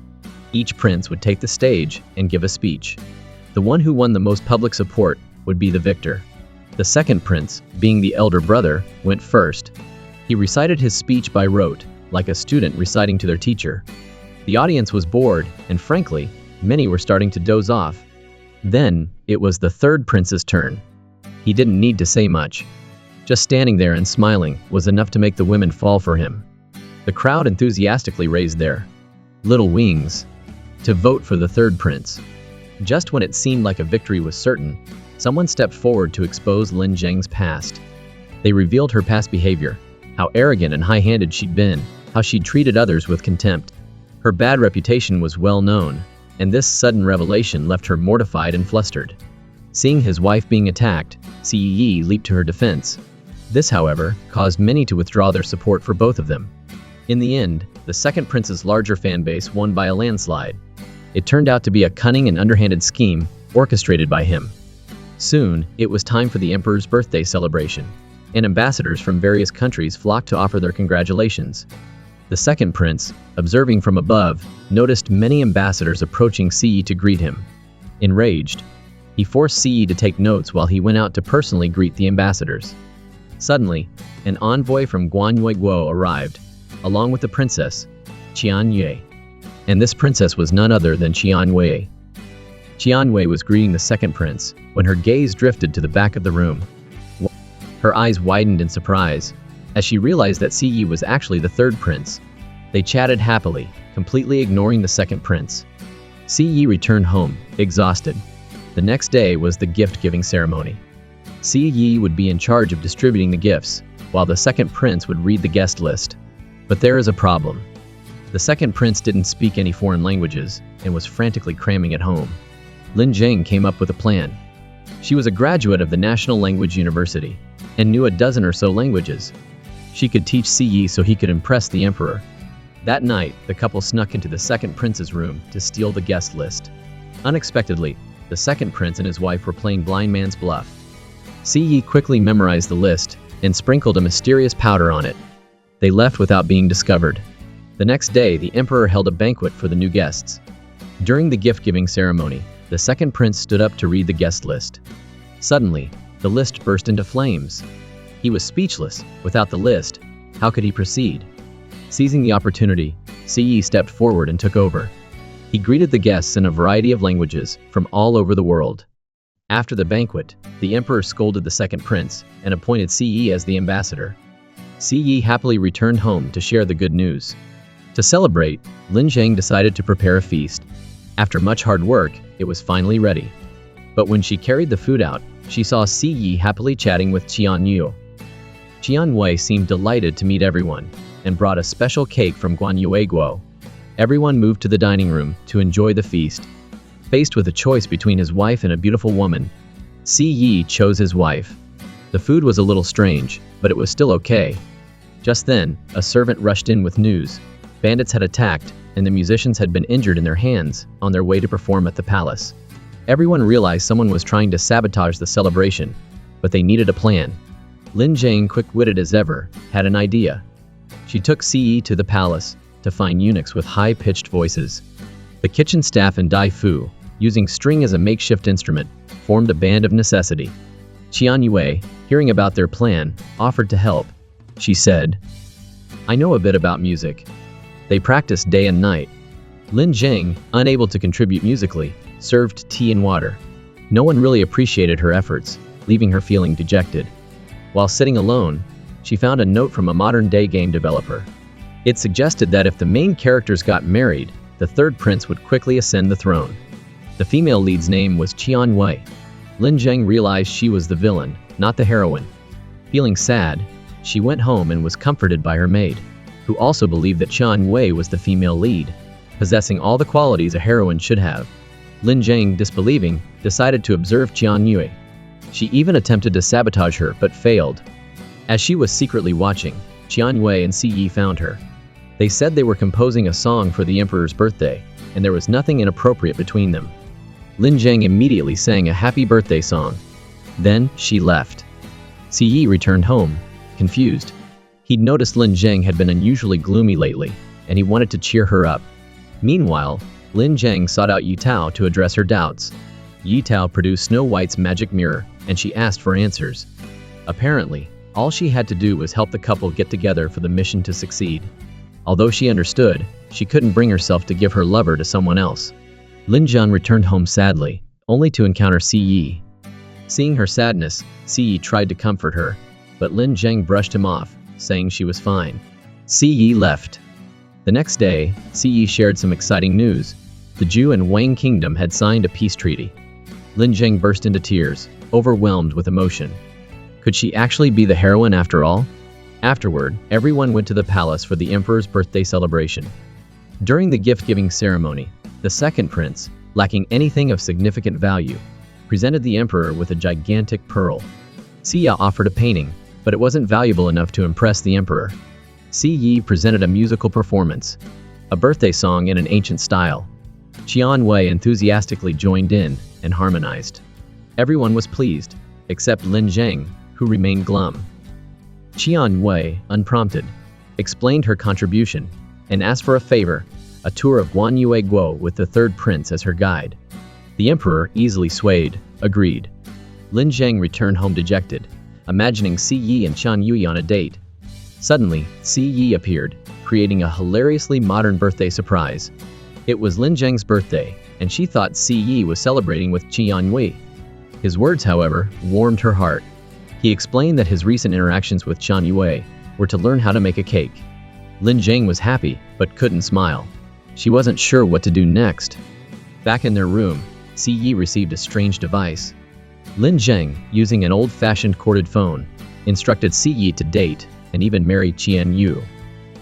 Each prince would take the stage and give a speech. The one who won the most public support would be the victor. The second prince, being the elder brother, went first. He recited his speech by rote, like a student reciting to their teacher. The audience was bored, and frankly, many were starting to doze off. Then, it was the third prince's turn. He didn't need to say much. Just standing there and smiling was enough to make the women fall for him. The crowd enthusiastically raised their little wings to vote for the third prince. Just when it seemed like a victory was certain, someone stepped forward to expose Lin Zheng's past. They revealed her past behavior, how arrogant and high-handed she'd been, how she'd treated others with contempt. Her bad reputation was well known, and this sudden revelation left her mortified and flustered. Seeing his wife being attacked, Yi leaped to her defense. This, however, caused many to withdraw their support for both of them. In the end, the second prince's larger fan base won by a landslide. It turned out to be a cunning and underhanded scheme orchestrated by him. Soon, it was time for the emperor's birthday celebration, and ambassadors from various countries flocked to offer their congratulations. The second prince, observing from above, noticed many ambassadors approaching Yi to greet him. Enraged, he forced Yi to take notes while he went out to personally greet the ambassadors. Suddenly, an envoy from Guanyueguo arrived, along with the princess, Qian Yue. And this princess was none other than Qian Wei. Qian Wei was greeting the second prince when her gaze drifted to the back of the room. Her eyes widened in surprise as she realized that Yi was actually the third prince. They chatted happily, completely ignoring the second prince. Yi returned home, exhausted. The next day was the gift-giving ceremony. Yi would be in charge of distributing the gifts, while the second prince would read the guest list. But there is a problem. The second prince didn't speak any foreign languages and was frantically cramming at home. Lin Zheng came up with a plan. She was a graduate of the National Language University and knew a dozen or so languages. She could teach Yi so he could impress the emperor. That night, the couple snuck into the second prince's room to steal the guest list. Unexpectedly, the second prince and his wife were playing blind man's bluff. Yi quickly memorized the list and sprinkled a mysterious powder on it. They left without being discovered. The next day, the emperor held a banquet for the new guests. During the gift-giving ceremony, the second prince stood up to read the guest list. Suddenly, the list burst into flames. He was speechless. Without the list, how could he proceed? Seizing the opportunity, Yi stepped forward and took over. He greeted the guests in a variety of languages from all over the world. After the banquet, the emperor scolded the second prince and appointed Yi as the ambassador. Yi happily returned home to share the good news. To celebrate, Lin Zheng decided to prepare a feast. After much hard work, it was finally ready. But when she carried the food out, she saw Yi happily chatting with Qian Yu. Qian Wei seemed delighted to meet everyone and brought a special cake from Guanyueguo. Everyone moved to the dining room to enjoy the feast. Faced with a choice between his wife and a beautiful woman, Yi chose his wife. The food was a little strange, but it was still okay. Just then, a servant rushed in with news. Bandits had attacked, and the musicians had been injured in their hands on their way to perform at the palace. Everyone realized someone was trying to sabotage the celebration, but they needed a plan. Lin Zheng, quick-witted as ever, had an idea. She took Yi to the palace to find eunuchs with high-pitched voices. The kitchen staff and Dai Fu, using string as a makeshift instrument, formed a band of necessity. Qian Yue, hearing about their plan, offered to help. She said, "I know a bit about music." They practiced day and night. Lin Zheng, unable to contribute musically, served tea and water. No one really appreciated her efforts, leaving her feeling dejected. While sitting alone, she found a note from a modern-day game developer. It suggested that if the main characters got married, the third prince would quickly ascend the throne. The female lead's name was Qian Wei. Lin Zheng realized she was the villain, not the heroine. Feeling sad, she went home and was comforted by her maid, who also believed that Qian Wei was the female lead, possessing all the qualities a heroine should have. Lin Zheng, disbelieving, decided to observe Qian Yue. She even attempted to sabotage her but failed. As she was secretly watching, Qian Wei and Yi found her. They said they were composing a song for the emperor's birthday, and there was nothing inappropriate between them. Lin Zheng immediately sang a happy birthday song. Then, she left. Yi returned home, confused. He'd noticed Lin Zheng had been unusually gloomy lately, and he wanted to cheer her up. Meanwhile, Lin Zheng sought out Yi Tao to address her doubts. Yi Tao produced Snow White's magic mirror, and she asked for answers. Apparently, all she had to do was help the couple get together for the mission to succeed. Although she understood, she couldn't bring herself to give her lover to someone else. Lin Zheng returned home sadly, only to encounter Yi. Seeing her sadness, Si tried to comfort her, but Lin Zheng brushed him off, saying she was fine. Si left. The next day, Si shared some exciting news. The Zhu and Wang kingdom had signed a peace treaty. Lin Zheng burst into tears, overwhelmed with emotion. Could she actually be the heroine after all? Afterward, everyone went to the palace for the emperor's birthday celebration. During the gift-giving ceremony, the second prince, lacking anything of significant value, presented the emperor with a gigantic pearl. Xia offered a painting, but it wasn't valuable enough to impress the emperor. Si Yi presented a musical performance, a birthday song in an ancient style. Qian Wei enthusiastically joined in and harmonized. Everyone was pleased, except Lin Zheng, who remained glum. Qian Wei, unprompted, explained her contribution and asked for a favor, a tour of Guanyue Guo with the third prince as her guide. The emperor, easily swayed, agreed. Lin Zheng returned home dejected, imagining Si Yi and Qian Yui on a date. Suddenly, Si Yi appeared, creating a hilariously modern birthday surprise. It was Lin Zheng's birthday, and she thought Si Yi was celebrating with Qian Yui. His words, however, warmed her heart. He explained that his recent interactions with Qian Yui were to learn how to make a cake. Lin Zheng was happy, but couldn't smile. She wasn't sure what to do next. Back in their room, Si Yi received a strange device. Lin Zheng, using an old-fashioned corded phone, instructed Si Yi to date and even marry Qian Yu.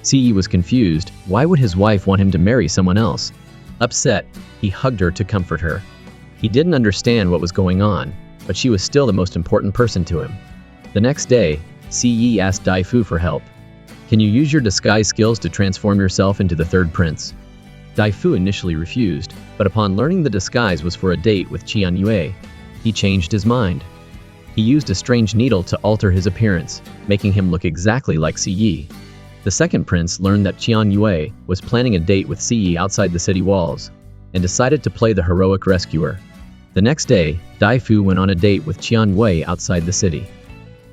Si Yi was confused. Why would his wife want him to marry someone else? Upset, he hugged her to comfort her. He didn't understand what was going on, but she was still the most important person to him. The next day, Si Yi asked Dai Fu for help. Can you use your disguise skills to transform yourself into the third prince? Dai Fu initially refused, but upon learning the disguise was for a date with Qian Yue, he changed his mind. He used a strange needle to alter his appearance, making him look exactly like Si Yi. The second prince learned that Qian Yue was planning a date with Si Yi outside the city walls, and decided to play the heroic rescuer. The next day, Dai Fu went on a date with Qian Wei outside the city.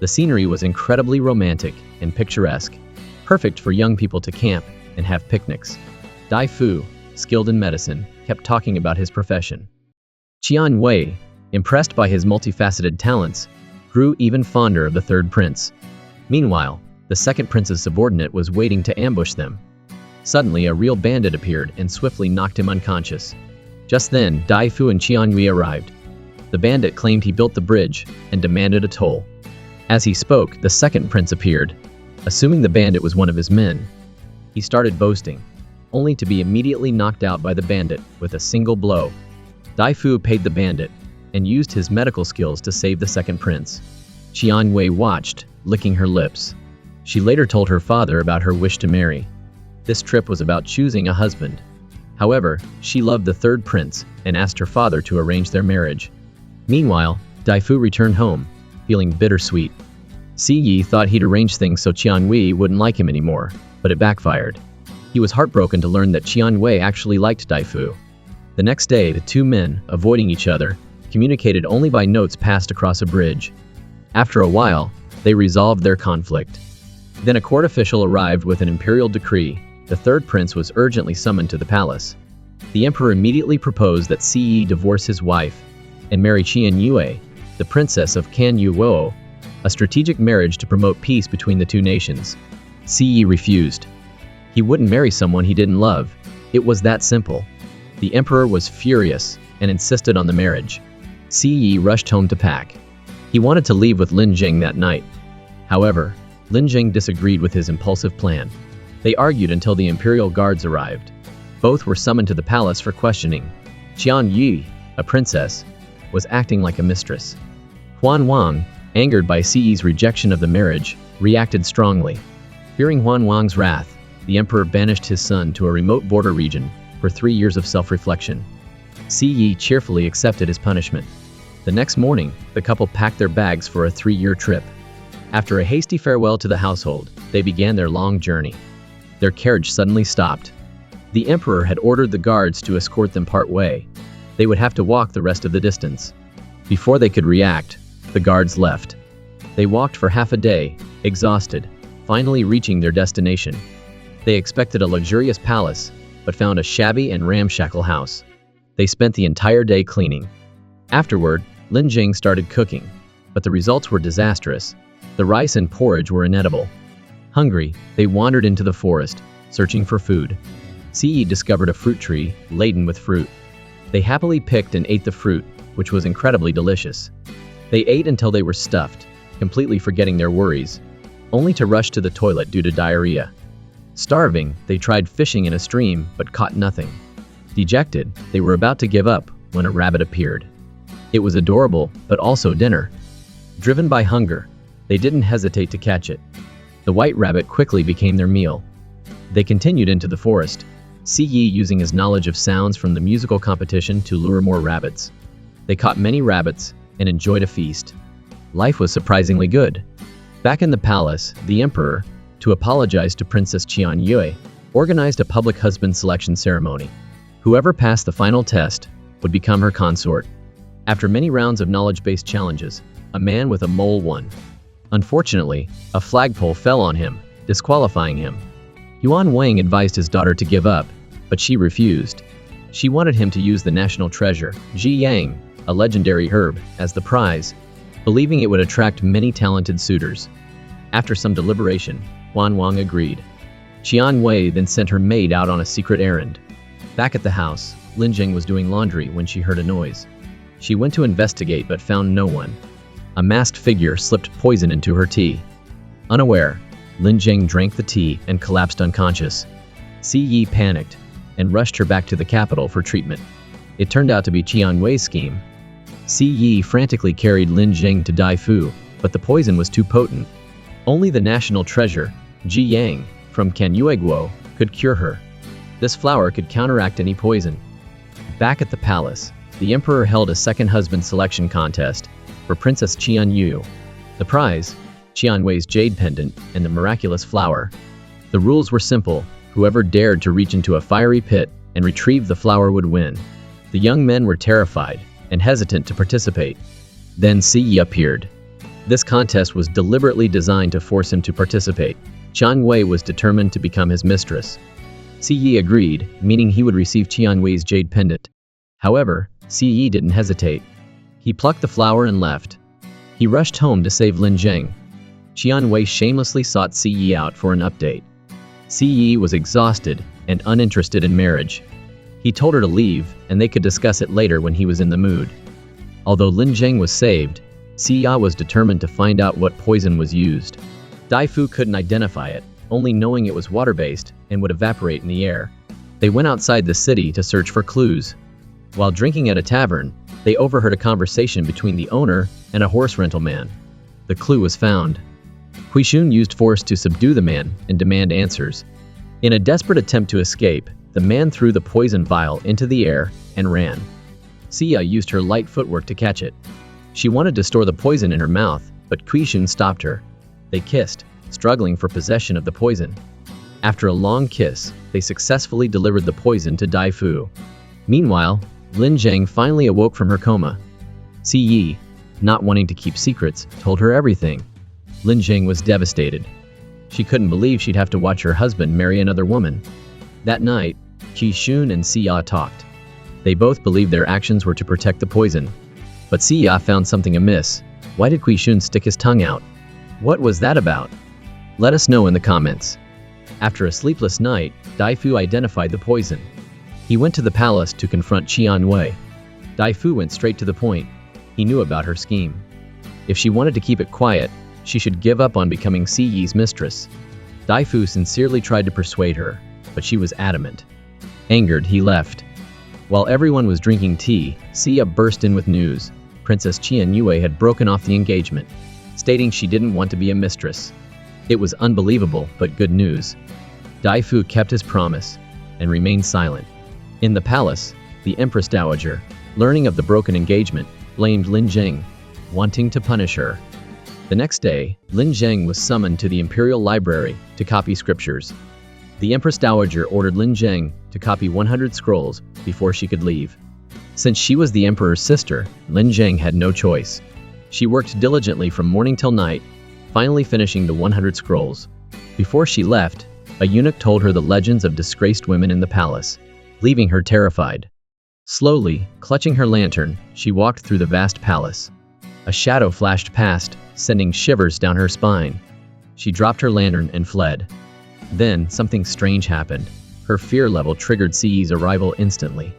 The scenery was incredibly romantic and picturesque, perfect for young people to camp and have picnics. Dai Fu, skilled in medicine, kept talking about his profession. Qian Wei, impressed by his multifaceted talents, grew even fonder of the third prince. Meanwhile, the second prince's subordinate was waiting to ambush them. Suddenly, a real bandit appeared and swiftly knocked him unconscious. Just then, Dai Fu and Qian Yui arrived. The bandit claimed he built the bridge and demanded a toll. As he spoke, the second prince appeared, assuming the bandit was one of his men. He started boasting, only to be immediately knocked out by the bandit with a single blow. Dai Fu paid the bandit and used his medical skills to save the second prince. Qian Wei watched, licking her lips. She later told her father about her wish to marry. This trip was about choosing a husband. However, she loved the third prince and asked her father to arrange their marriage. Meanwhile, Dai Fu returned home, feeling bittersweet. Si Yi thought he'd arrange things so Qian Wei wouldn't like him anymore, but it backfired. He was heartbroken to learn that Qian Wei actually liked Dai Fu. The next day, the two men, avoiding each other, communicated only by notes passed across a bridge. After a while, they resolved their conflict. Then a court official arrived with an imperial decree. The third prince was urgently summoned to the palace. The emperor immediately proposed that Si Yi divorce his wife and marry Qian Yue, the princess of Kanyu Wo, a strategic marriage to promote peace between the two nations. Si Yi refused. He wouldn't marry someone he didn't love. It was that simple. The emperor was furious and insisted on the marriage. Si Yi rushed home to pack. He wanted to leave with Lin Zheng that night. However, Lin Zheng disagreed with his impulsive plan. They argued until the imperial guards arrived. Both were summoned to the palace for questioning. Qian Yi, a princess, was acting like a mistress. Huan Wang, angered by Si Yi's rejection of the marriage, reacted strongly. Fearing Huan Wang's wrath, the emperor banished his son to a remote border region for 3 years of self-reflection. Si Yi cheerfully accepted his punishment. The next morning, the couple packed their bags for a 3-year trip. After a hasty farewell to the household, they began their long journey. Their carriage suddenly stopped. The emperor had ordered the guards to escort them part way. They would have to walk the rest of the distance. Before they could react, the guards left. They walked for half a day, exhausted, finally reaching their destination. They expected a luxurious palace, but found a shabby and ramshackle house. They spent the entire day cleaning. Afterward, Lin Jing started cooking, but the results were disastrous. The rice and porridge were inedible. Hungry, they wandered into the forest, searching for food. Ce discovered a fruit tree laden with fruit. They happily picked and ate the fruit, which was incredibly delicious. They ate until they were stuffed, completely forgetting their worries, only to rush to the toilet due to diarrhea. Starving, they tried fishing in a stream but caught nothing. Dejected, they were about to give up when a rabbit appeared. It was adorable, but also dinner. Driven by hunger, they didn't hesitate to catch it. The white rabbit quickly became their meal. They continued into the forest, Ce using his knowledge of sounds from the musical competition to lure more rabbits. They caught many rabbits and enjoyed a feast. Life was surprisingly good. Back in the palace, the emperor, to apologize to Princess Qian Yue, organized a public husband selection ceremony. Whoever passed the final test would become her consort. After many rounds of knowledge-based challenges, a man with a mole won. Unfortunately, a flagpole fell on him, disqualifying him. Yuan Wang advised his daughter to give up, but she refused. She wanted him to use the national treasure, Ji Yang, a legendary herb, as the prize, believing it would attract many talented suitors. After some deliberation, Yuan Wang agreed. Qian Wei then sent her maid out on a secret errand. Back at the house, Lin Jing was doing laundry when she heard a noise. She went to investigate but found no one. A masked figure slipped poison into her tea. Unaware, Lin Jing drank the tea and collapsed unconscious. Ce panicked and rushed her back to the capital for treatment. It turned out to be Qian Wei's scheme. Ce frantically carried Lin Jing to Daifu, but the poison was too potent. Only the national treasure, Ji Yang, from Canyueguo, could cure her. This flower could counteract any poison. Back at the palace, the emperor held a second husband selection contest for Princess Qian Yu. The prize, Qian Wei's jade pendant and the miraculous flower. The rules were simple: whoever dared to reach into a fiery pit and retrieve the flower would win. The young men were terrified and hesitant to participate. Then Ce appeared. This contest was deliberately designed to force him to participate. Qian Wei was determined to become his mistress. Ce agreed, meaning he would receive Qian Wei's jade pendant. However, Ce didn't hesitate. He plucked the flower and left. He rushed home to save Lin Jing. Qian Wei shamelessly sought Ce out for an update. Ce was exhausted and uninterested in marriage. He told her to leave, and they could discuss it later when he was in the mood. Although Lin Jing was saved, Ce was determined to find out what poison was used. Daifu couldn't identify it, only knowing it was water-based and would evaporate in the air. They went outside the city to search for clues. While drinking at a tavern, they overheard a conversation between the owner and a horse rental man. The clue was found. Huishun used force to subdue the man and demand answers. In a desperate attempt to escape, the man threw the poison vial into the air and ran. Sia used her light footwork to catch it. She wanted to store the poison in her mouth, but Huishun stopped her. They kissed, struggling for possession of the poison. After a long kiss, they successfully delivered the poison to Daifu. Meanwhile, Lin Jing finally awoke from her coma. Ce, not wanting to keep secrets, told her everything. Lin Jing was devastated. She couldn't believe she'd have to watch her husband marry another woman. That night, Huishun and Sia talked. They both believed their actions were to protect the poison. But Sia found something amiss. Why did Huishun stick his tongue out? What was that about? Let us know in the comments. After a sleepless night, Daifu identified the poison. He went to the palace to confront Qian Wei. Daifu went straight to the point. He knew about her scheme. If she wanted to keep it quiet, she should give up on becoming Ce's mistress. Daifu sincerely tried to persuade her, but she was adamant. Angered, he left. While everyone was drinking tea, Sia burst in with news. Princess Qian Yue had broken off the engagement, stating she didn't want to be a mistress. It was unbelievable, but good news. Daifu kept his promise and remained silent. In the palace, the Empress Dowager, learning of the broken engagement, blamed Lin Jing, wanting to punish her. The next day, Lin Jing was summoned to the Imperial Library to copy scriptures. The Empress Dowager ordered Lin Jing to copy 100 scrolls before she could leave. Since she was the emperor's sister, Lin Jing had no choice. She worked diligently from morning till night, finally finishing the 100 scrolls. Before she left, a eunuch told her the legends of disgraced women in the palace, leaving her terrified. Slowly, clutching her lantern, she walked through the vast palace. A shadow flashed past, sending shivers down her spine. She dropped her lantern and fled. Then, something strange happened. Her fear level triggered Ciyi's arrival instantly.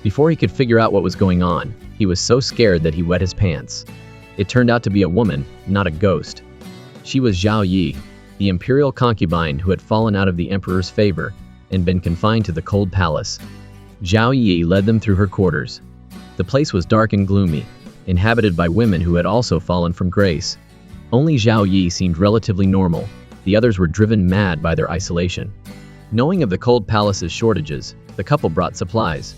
Before he could figure out what was going on, he was so scared that he wet his pants. It turned out to be a woman, not a ghost. She was Zhao Yi, the imperial concubine who had fallen out of the emperor's favor and been confined to the cold palace. Zhao Yi led them through her quarters. The place was dark and gloomy, inhabited by women who had also fallen from grace. Only Zhao Yi seemed relatively normal. The others were driven mad by their isolation. Knowing of the cold palace's shortages, the couple brought supplies.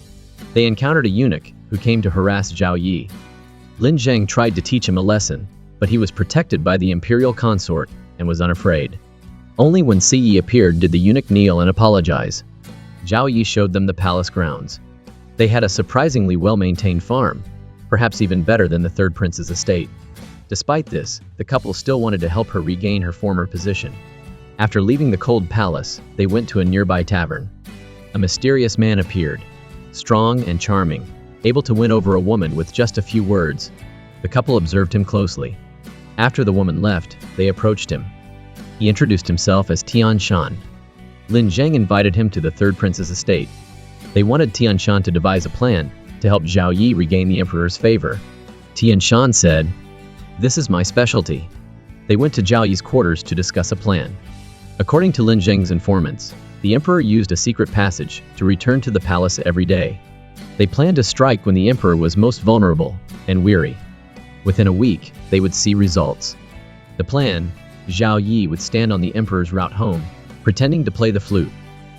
They encountered a eunuch who came to harass Zhao Yi. Lin Zheng tried to teach him a lesson, but he was protected by the imperial consort and was unafraid. Only when Ciyi appeared did the eunuch kneel and apologize. Zhao Yi showed them the palace grounds. They had a surprisingly well-maintained farm, perhaps even better than the third prince's estate. Despite this, the couple still wanted to help her regain her former position. After leaving the cold palace, they went to a nearby tavern. A mysterious man appeared, strong and charming, able to win over a woman with just a few words. The couple observed him closely. After the woman left, they approached him. He introduced himself as Tian Shan. Lin Zheng invited him to the third prince's estate. They wanted Tian Shan to devise a plan to help Zhao Yi regain the emperor's favor. Tian Shan said, "This is my specialty." They went to Zhao Yi's quarters to discuss a plan. According to Lin Zheng's informants, the emperor used a secret passage to return to the palace every day. They planned to strike when the emperor was most vulnerable and weary. Within a week, they would see results. The plan: Zhao Yi would stand on the emperor's route home, pretending to play the flute,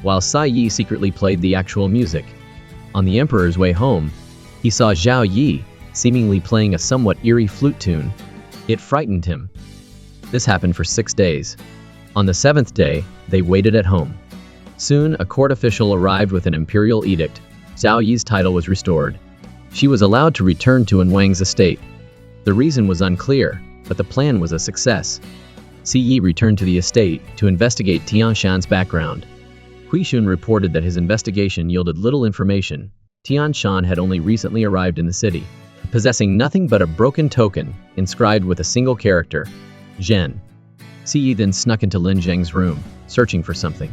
while Sai Yi secretly played the actual music. On the emperor's way home, he saw Zhao Yi seemingly playing a somewhat eerie flute tune. It frightened him. This happened for 6 days. On the 7th day, they waited at home. Soon, a court official arrived with an imperial edict. Zhao Yi's title was restored. She was allowed to return to Anwang's estate. The reason was unclear, but the plan was a success. Ciyi returned to the estate to investigate Tian Shan's background. Hui Xun reported that his investigation yielded little information. Tian Shan had only recently arrived in the city, possessing nothing but a broken token inscribed with a single character, Zhen. Ciyi then snuck into Lin Zheng's room, searching for something.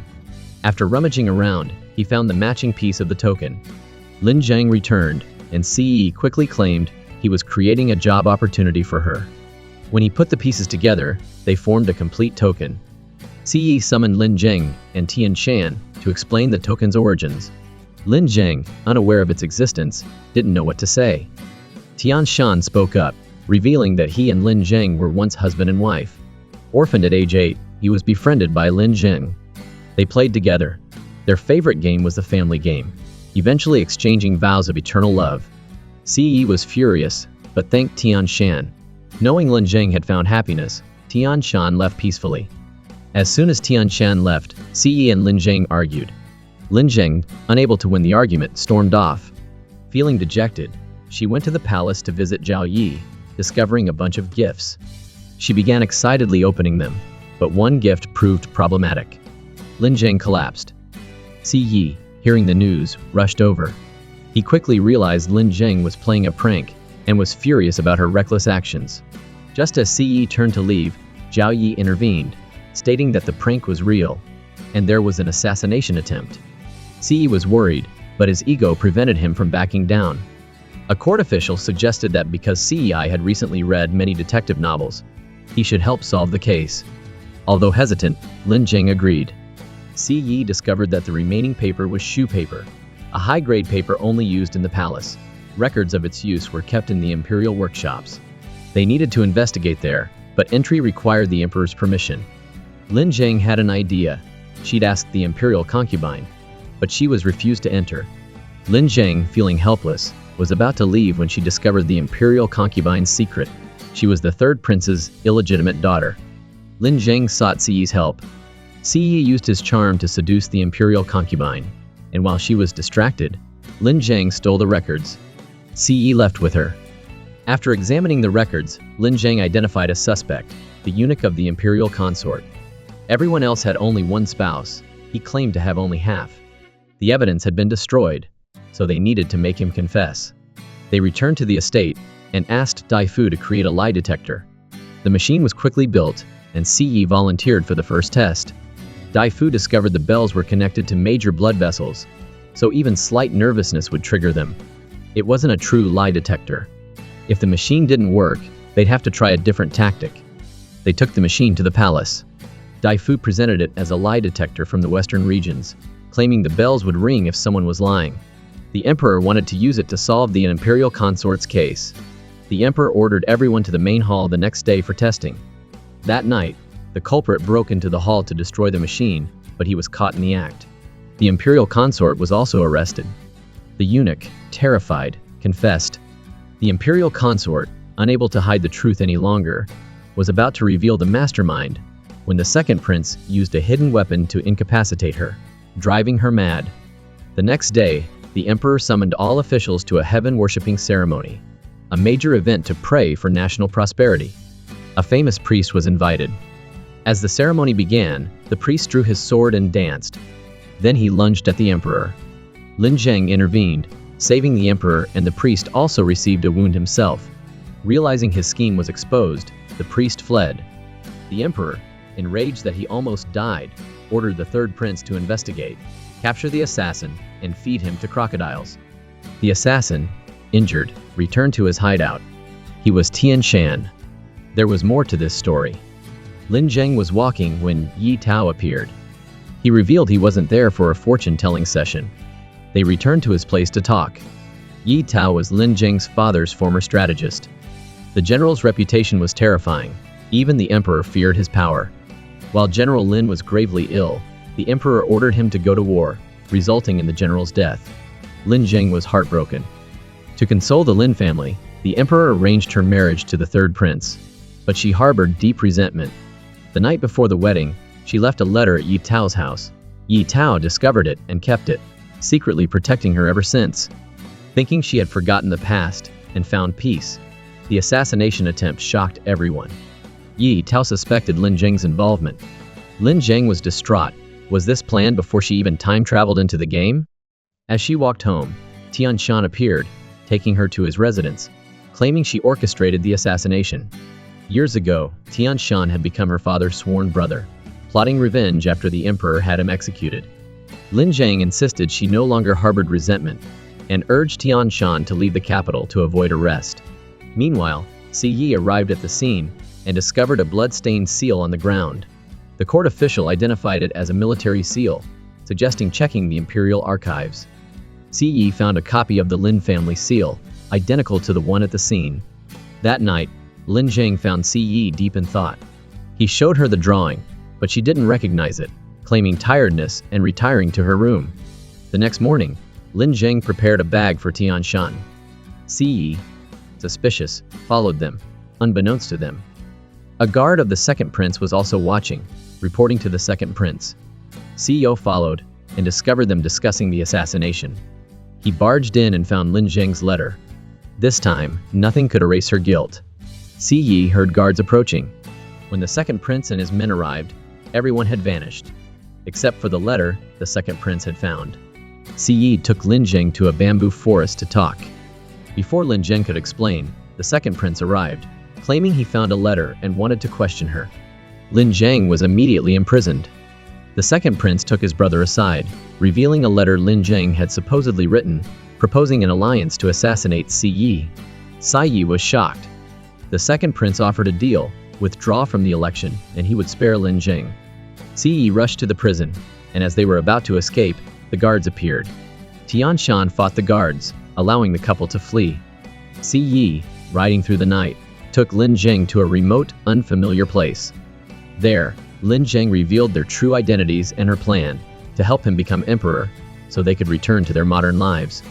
After rummaging around, he found the matching piece of the token. Lin Zheng returned, and Ciyi quickly claimed he was creating a job opportunity for her. When he put the pieces together, they formed a complete token. Ciyi summoned Lin Zheng and Tian Shan to explain the token's origins. Lin Zheng, unaware of its existence, didn't know what to say. Tian Shan spoke up, revealing that he and Lin Zheng were once husband and wife. Orphaned at age 8, he was befriended by Lin Zheng. They played together. Their favorite game was the family game, eventually exchanging vows of eternal love. Ciyi was furious, but thanked Tian Shan. Knowing Lin Zheng had found happiness, Tian Shan left peacefully. As soon as Tian Shan left, Ciyi and Lin Zheng argued. Lin Zheng, unable to win the argument, stormed off. Feeling dejected, she went to the palace to visit Zhao Yi, discovering a bunch of gifts. She began excitedly opening them, but one gift proved problematic. Lin Zheng collapsed. Ciyi, hearing the news, rushed over. He quickly realized Lin Zheng was playing a prank and was furious about her reckless actions. Just as Ciyi turned to leave, Zhao Yi intervened, stating that the prank was real, and there was an assassination attempt. Ciyi was worried, but his ego prevented him from backing down. A court official suggested that because Ciyi had recently read many detective novels, he should help solve the case. Although hesitant, Lin Zheng agreed. Ciyi discovered that the remaining paper was shoe paper, a high-grade paper only used in the palace. Records of its use were kept in the imperial workshops. They needed to investigate there, but entry required the emperor's permission. Lin Zheng had an idea. She'd asked the imperial concubine, but she was refused to enter. Lin Zheng, feeling helpless, was about to leave when she discovered the imperial concubine's secret. She was the third prince's illegitimate daughter. Lin Zheng sought Ciyi's help. Ciyi used his charm to seduce the imperial concubine, and while she was distracted, Lin Zheng stole the records. Ciyi left with her. After examining the records, Lin Zheng identified a suspect, the eunuch of the imperial consort. Everyone else had only one spouse. He claimed to have only half. The evidence had been destroyed. so they needed to make him confess. They returned to the estate and asked Dai Fu to create a lie detector. The machine was quickly built, and Ce volunteered for the first test. Dai Fu discovered the bells were connected to major blood vessels, so even slight nervousness would trigger them. It wasn't a true lie detector. If the machine didn't work, they'd have to try a different tactic. They took the machine to the palace. Dai Fu presented it as a lie detector from the western regions, claiming the bells would ring if someone was lying. The emperor wanted to use it to solve the imperial consort's case. The emperor ordered everyone to the main hall the next day for testing. That night, the culprit broke into the hall to destroy the machine, but he was caught in the act. The imperial consort was also arrested. The eunuch, terrified, confessed. The imperial consort, unable to hide the truth any longer, was about to reveal the mastermind when the second prince used a hidden weapon to incapacitate her, driving her mad. The next day, the emperor summoned all officials to a heaven-worshipping ceremony, a major event to pray for national prosperity. A famous priest was invited. As the ceremony began, the priest drew his sword and danced. Then he lunged at the emperor. Lin Zheng intervened, saving the emperor, and the priest also received a wound himself. Realizing his scheme was exposed, the priest fled. The emperor, enraged that he almost died, ordered the third prince to investigate, capture the assassin, and feed him to crocodiles. The assassin, injured, returned to his hideout. He was Tian Shan. There was more to this story. Lin Zheng was walking when Yi Tao appeared. He revealed he wasn't there for a fortune-telling session. They returned to his place to talk. Yi Tao was Lin Zheng's father's former strategist. The general's reputation was terrifying. Even the emperor feared his power. While General Lin was gravely ill, the emperor ordered him to go to war, resulting in the general's death. Lin Zheng was heartbroken. To console the Lin family, the emperor arranged her marriage to the third prince, but she harbored deep resentment. The night before the wedding, she left a letter at Yi Tao's house. Yi Tao discovered it and kept it, secretly protecting her ever since. Thinking she had forgotten the past and found peace, the assassination attempt shocked everyone. Yi Tao suspected Lin Zheng's involvement. Lin Zheng was distraught. Was this planned before she even time-traveled into the game? As she walked home, Tian Shan appeared, taking her to his residence, claiming she orchestrated the assassination. Years ago, Tian Shan had become her father's sworn brother, plotting revenge after the emperor had him executed. Lin Zheng insisted she no longer harbored resentment and urged Tian Shan to leave the capital to avoid arrest. Meanwhile, Ce arrived at the scene and discovered a blood-stained seal on the ground. The court official identified it as a military seal, suggesting checking the imperial archives. Ce found a copy of the Lin family seal, identical to the one at the scene. That night, Lin Zheng found Ce deep in thought. He showed her the drawing, but she didn't recognize it, claiming tiredness and retiring to her room. The next morning, Lin Zheng prepared a bag for Tian Shan. Ce, suspicious, followed them, unbeknownst to them. A guard of the second prince was also watching, reporting to the second prince. CEO followed and discovered them discussing the assassination. He barged in and found Lin Zheng's letter. This time, nothing could erase her guilt. Ce heard guards approaching. When the second prince and his men arrived, everyone had vanished, except for the letter the second prince had found. Ce took Lin Zheng to a bamboo forest to talk. Before Lin Zheng could explain, the second prince arrived, claiming he found a letter and wanted to question her. Lin Zheng was immediately imprisoned. The second prince took his brother aside, revealing a letter Lin Zheng had supposedly written, proposing an alliance to assassinate Ce. Ce was shocked. The second prince offered a deal, withdraw from the election, and he would spare Lin Zheng. Ce rushed to the prison, and as they were about to escape, the guards appeared. Tian Shan fought the guards, allowing the couple to flee. Ce, riding through the night, took Lin Zheng to a remote, unfamiliar place. There, Lin Zheng revealed their true identities and her plan to help him become emperor, so they could return to their modern lives.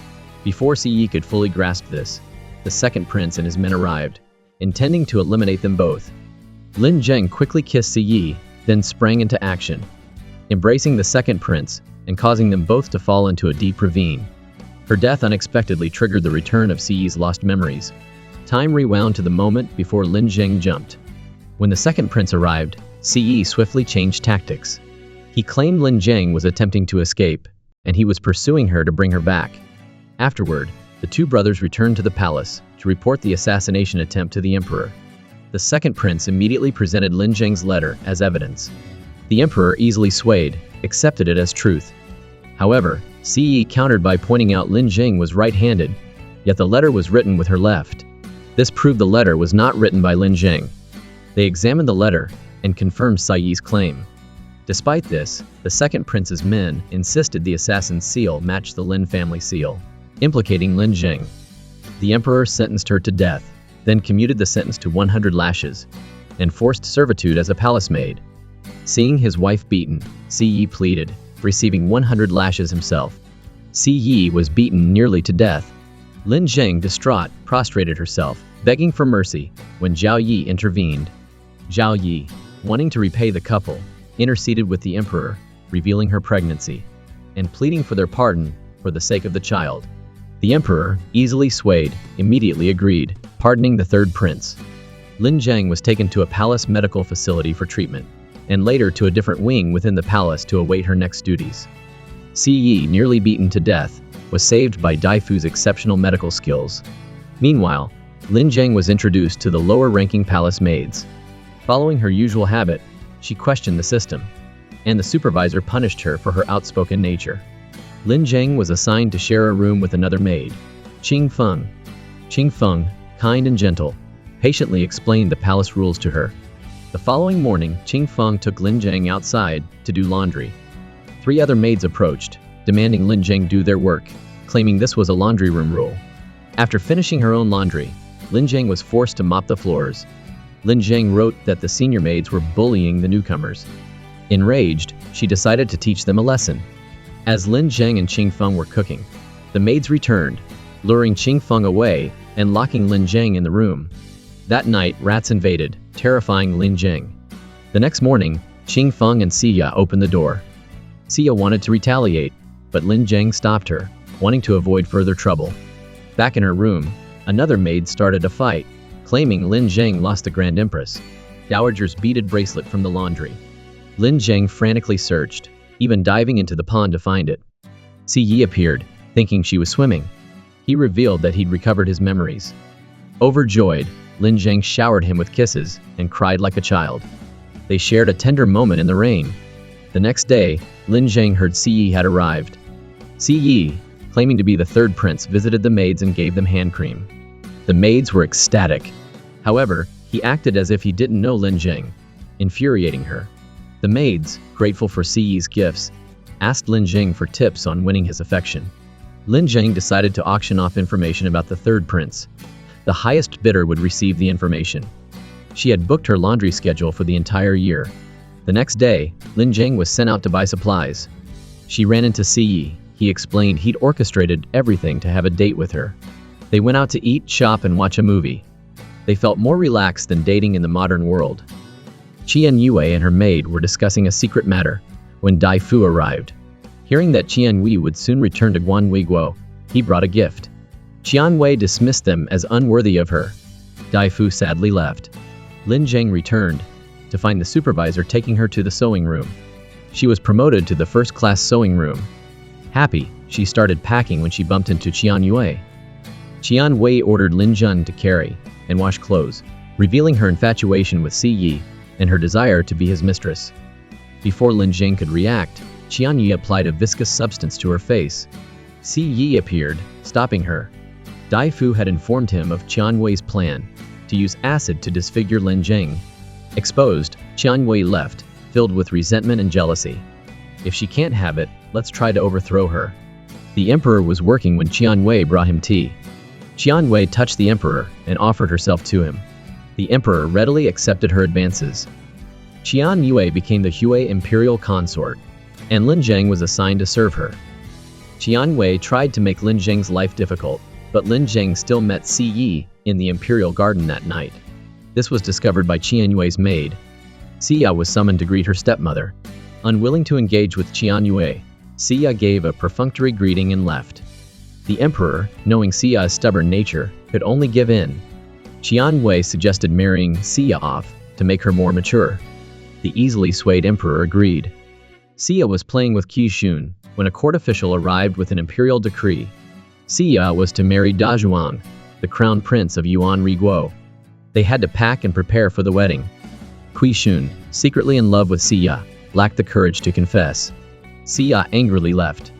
Before Ce could fully grasp this, the second prince and his men arrived, intending to eliminate them both. Lin Zheng quickly kissed Ce, then sprang into action, embracing the second prince and causing them both to fall into a deep ravine. Her death unexpectedly triggered the return of Ce's lost memories. Time rewound to the moment before Lin Zheng jumped. When the second prince arrived, Ce swiftly changed tactics. He claimed Lin Zheng was attempting to escape, and he was pursuing her to bring her back. Afterward, the two brothers returned to the palace to report the assassination attempt to the emperor. The second prince immediately presented Lin Zheng's letter as evidence. The emperor, easily swayed, accepted it as truth. However, Ce countered by pointing out Lin Zheng was right-handed, yet the letter was written with her left. This proved the letter was not written by Lin Zheng. They examined the letter and confirmed Ce's claim. Despite this, the second prince's men insisted the assassin's seal matched the Lin family seal, implicating Lin Zheng. The emperor sentenced her to death, then commuted the sentence to 100 lashes, and forced servitude as a palace maid. Seeing his wife beaten, Ce pleaded, receiving 100 lashes himself. Ce was beaten nearly to death. Lin Zheng, distraught, prostrated herself, begging for mercy, when Zhao Yi intervened. Zhao Yi, wanting to repay the couple, interceded with the emperor, revealing her pregnancy, and pleading for their pardon for the sake of the child. The emperor, easily swayed, immediately agreed, pardoning the third prince. Lin Zheng was taken to a palace medical facility for treatment, and later to a different wing within the palace to await her next duties. Ce, nearly beaten to death, was saved by Dai Fu's exceptional medical skills. Meanwhile, Lin Zheng was introduced to the lower-ranking palace maids. Following her usual habit, she questioned the system, and the supervisor punished her for her outspoken nature. Lin Zheng was assigned to share a room with another maid, Qing Feng. Qing Feng, kind and gentle, patiently explained the palace rules to her. The following morning, Qing Feng took Lin Zheng outside to do laundry. 3 other maids approached, demanding Lin Zheng do their work, claiming this was a laundry room rule. After finishing her own laundry, Lin Zheng was forced to mop the floors. Lin Zheng wrote that the senior maids were bullying the newcomers. Enraged, she decided to teach them a lesson. As Lin Zheng and Qing Feng were cooking, the maids returned, luring Qing Feng away and locking Lin Zheng in the room. That night, rats invaded, terrifying Lin Zheng. The next morning, Qing Feng and Xia opened the door. Xia wanted to retaliate, but Lin Zheng stopped her, wanting to avoid further trouble. Back in her room, another maid started a fight, claiming Lin Zheng lost the Grand Empress Dowager's beaded bracelet from the laundry. Lin Zheng frantically searched, even diving into the pond to find it. Ce appeared, thinking she was swimming. He revealed that he'd recovered his memories. Overjoyed, Lin Zheng showered him with kisses and cried like a child. They shared a tender moment in the rain. The next day, Lin Zheng heard Ce had arrived. Ce, claiming to be the third prince, visited the maids and gave them hand cream. The maids were ecstatic. However, he acted as if he didn't know Lin Zheng, infuriating her. The maids, grateful for Ce's gifts, asked Lin Zheng for tips on winning his affection. Lin Zheng decided to auction off information about the third prince. The highest bidder would receive the information. She had booked her laundry schedule for the entire year. The next day, Lin Zheng was sent out to buy supplies. She ran into Ce. He explained he'd orchestrated everything to have a date with her. They went out to eat, shop, and watch a movie. They felt more relaxed than dating in the modern world. Qian Yue and her maid were discussing a secret matter when Dai Fu arrived. Hearing that Qian Wei would soon return to Guan Guo, he brought a gift. Qian Wei dismissed them as unworthy of her. Dai Fu sadly left. Lin Zheng returned to find the supervisor taking her to the sewing room. She was promoted to the first-class sewing room. Happy, she started packing when she bumped into Qian Yue. Qian Wei ordered Lin Zheng to carry and wash clothes, revealing her infatuation with Ce and her desire to be his mistress. Before Lin Zheng could react, Qian Yi applied a viscous substance to her face. Ce appeared, stopping her. Dai Fu had informed him of Qian Wei's plan to use acid to disfigure Lin Zheng. Exposed, Qian Wei left, filled with resentment and jealousy. If she can't have it, let's try to overthrow her. The emperor was working when Qian Wei brought him tea. Qian Wei touched the emperor and offered herself to him. The emperor readily accepted her advances. Qian Yue became the Hue imperial consort, and Lin Zheng was assigned to serve her. Qian Wei tried to make Lin Zheng's life difficult, but Lin Zheng still met Ce in the imperial garden that night. This was discovered by Qian Yue's maid. Xia was summoned to greet her stepmother. Unwilling to engage with Qian Yue, Xia gave a perfunctory greeting and left. The emperor, knowing Xia's stubborn nature, could only give in. Qian Wei suggested marrying Xia off to make her more mature. The easily swayed emperor agreed. Xia was playing with Qi Shun when a court official arrived with an imperial decree. Xia was to marry Da Zhuang, the crown prince of Yuan Riguo. They had to pack and prepare for the wedding. Kui Shun, secretly in love with Xia, lacked the courage to confess. Xia angrily left.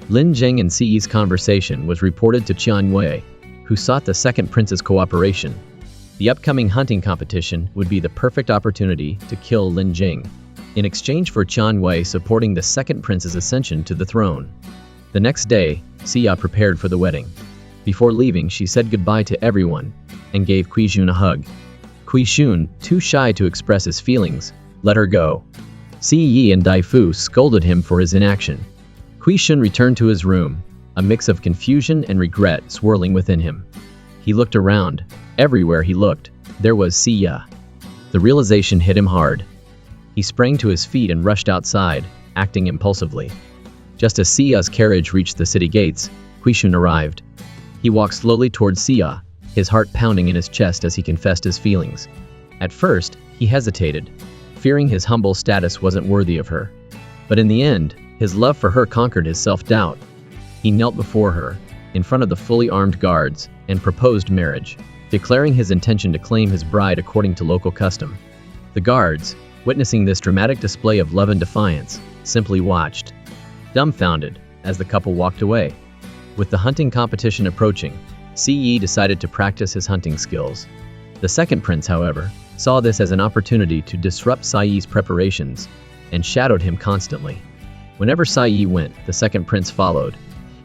Lin Zheng and Xi's conversation was reported to Qian Yue, who sought the second prince's cooperation. The upcoming hunting competition would be the perfect opportunity to kill Lin Jing, in exchange for Qian Yue supporting the second prince's ascension to the throne. The next day, Xia prepared for the wedding. Before leaving, she said goodbye to everyone and gave Kui Shun a hug. Kui Shun, too shy to express his feelings, let her go. Si Yi and Dai Fu scolded him for his inaction. Kui Shun returned to his room, a mix of confusion and regret swirling within him. He looked around. Everywhere he looked, there was Xia. The realization hit him hard. He sprang to his feet and rushed outside, acting impulsively. Just as Xia's carriage reached the city gates, Kui Shun arrived. He walked slowly towards Xia, his heart pounding in his chest as he confessed his feelings. At first, he hesitated, fearing his humble status wasn't worthy of her. But in the end, his love for her conquered his self-doubt. He knelt before her, in front of the fully armed guards, and proposed marriage, declaring his intention to claim his bride according to local custom. The guards, witnessing this dramatic display of love and defiance, simply watched, dumbfounded, as the couple walked away. With the hunting competition approaching, Si Yi decided to practice his hunting skills. The second prince, however, saw this as an opportunity to disrupt Sai Yi's preparations, and shadowed him constantly. Whenever Sai Yi went, the second prince followed,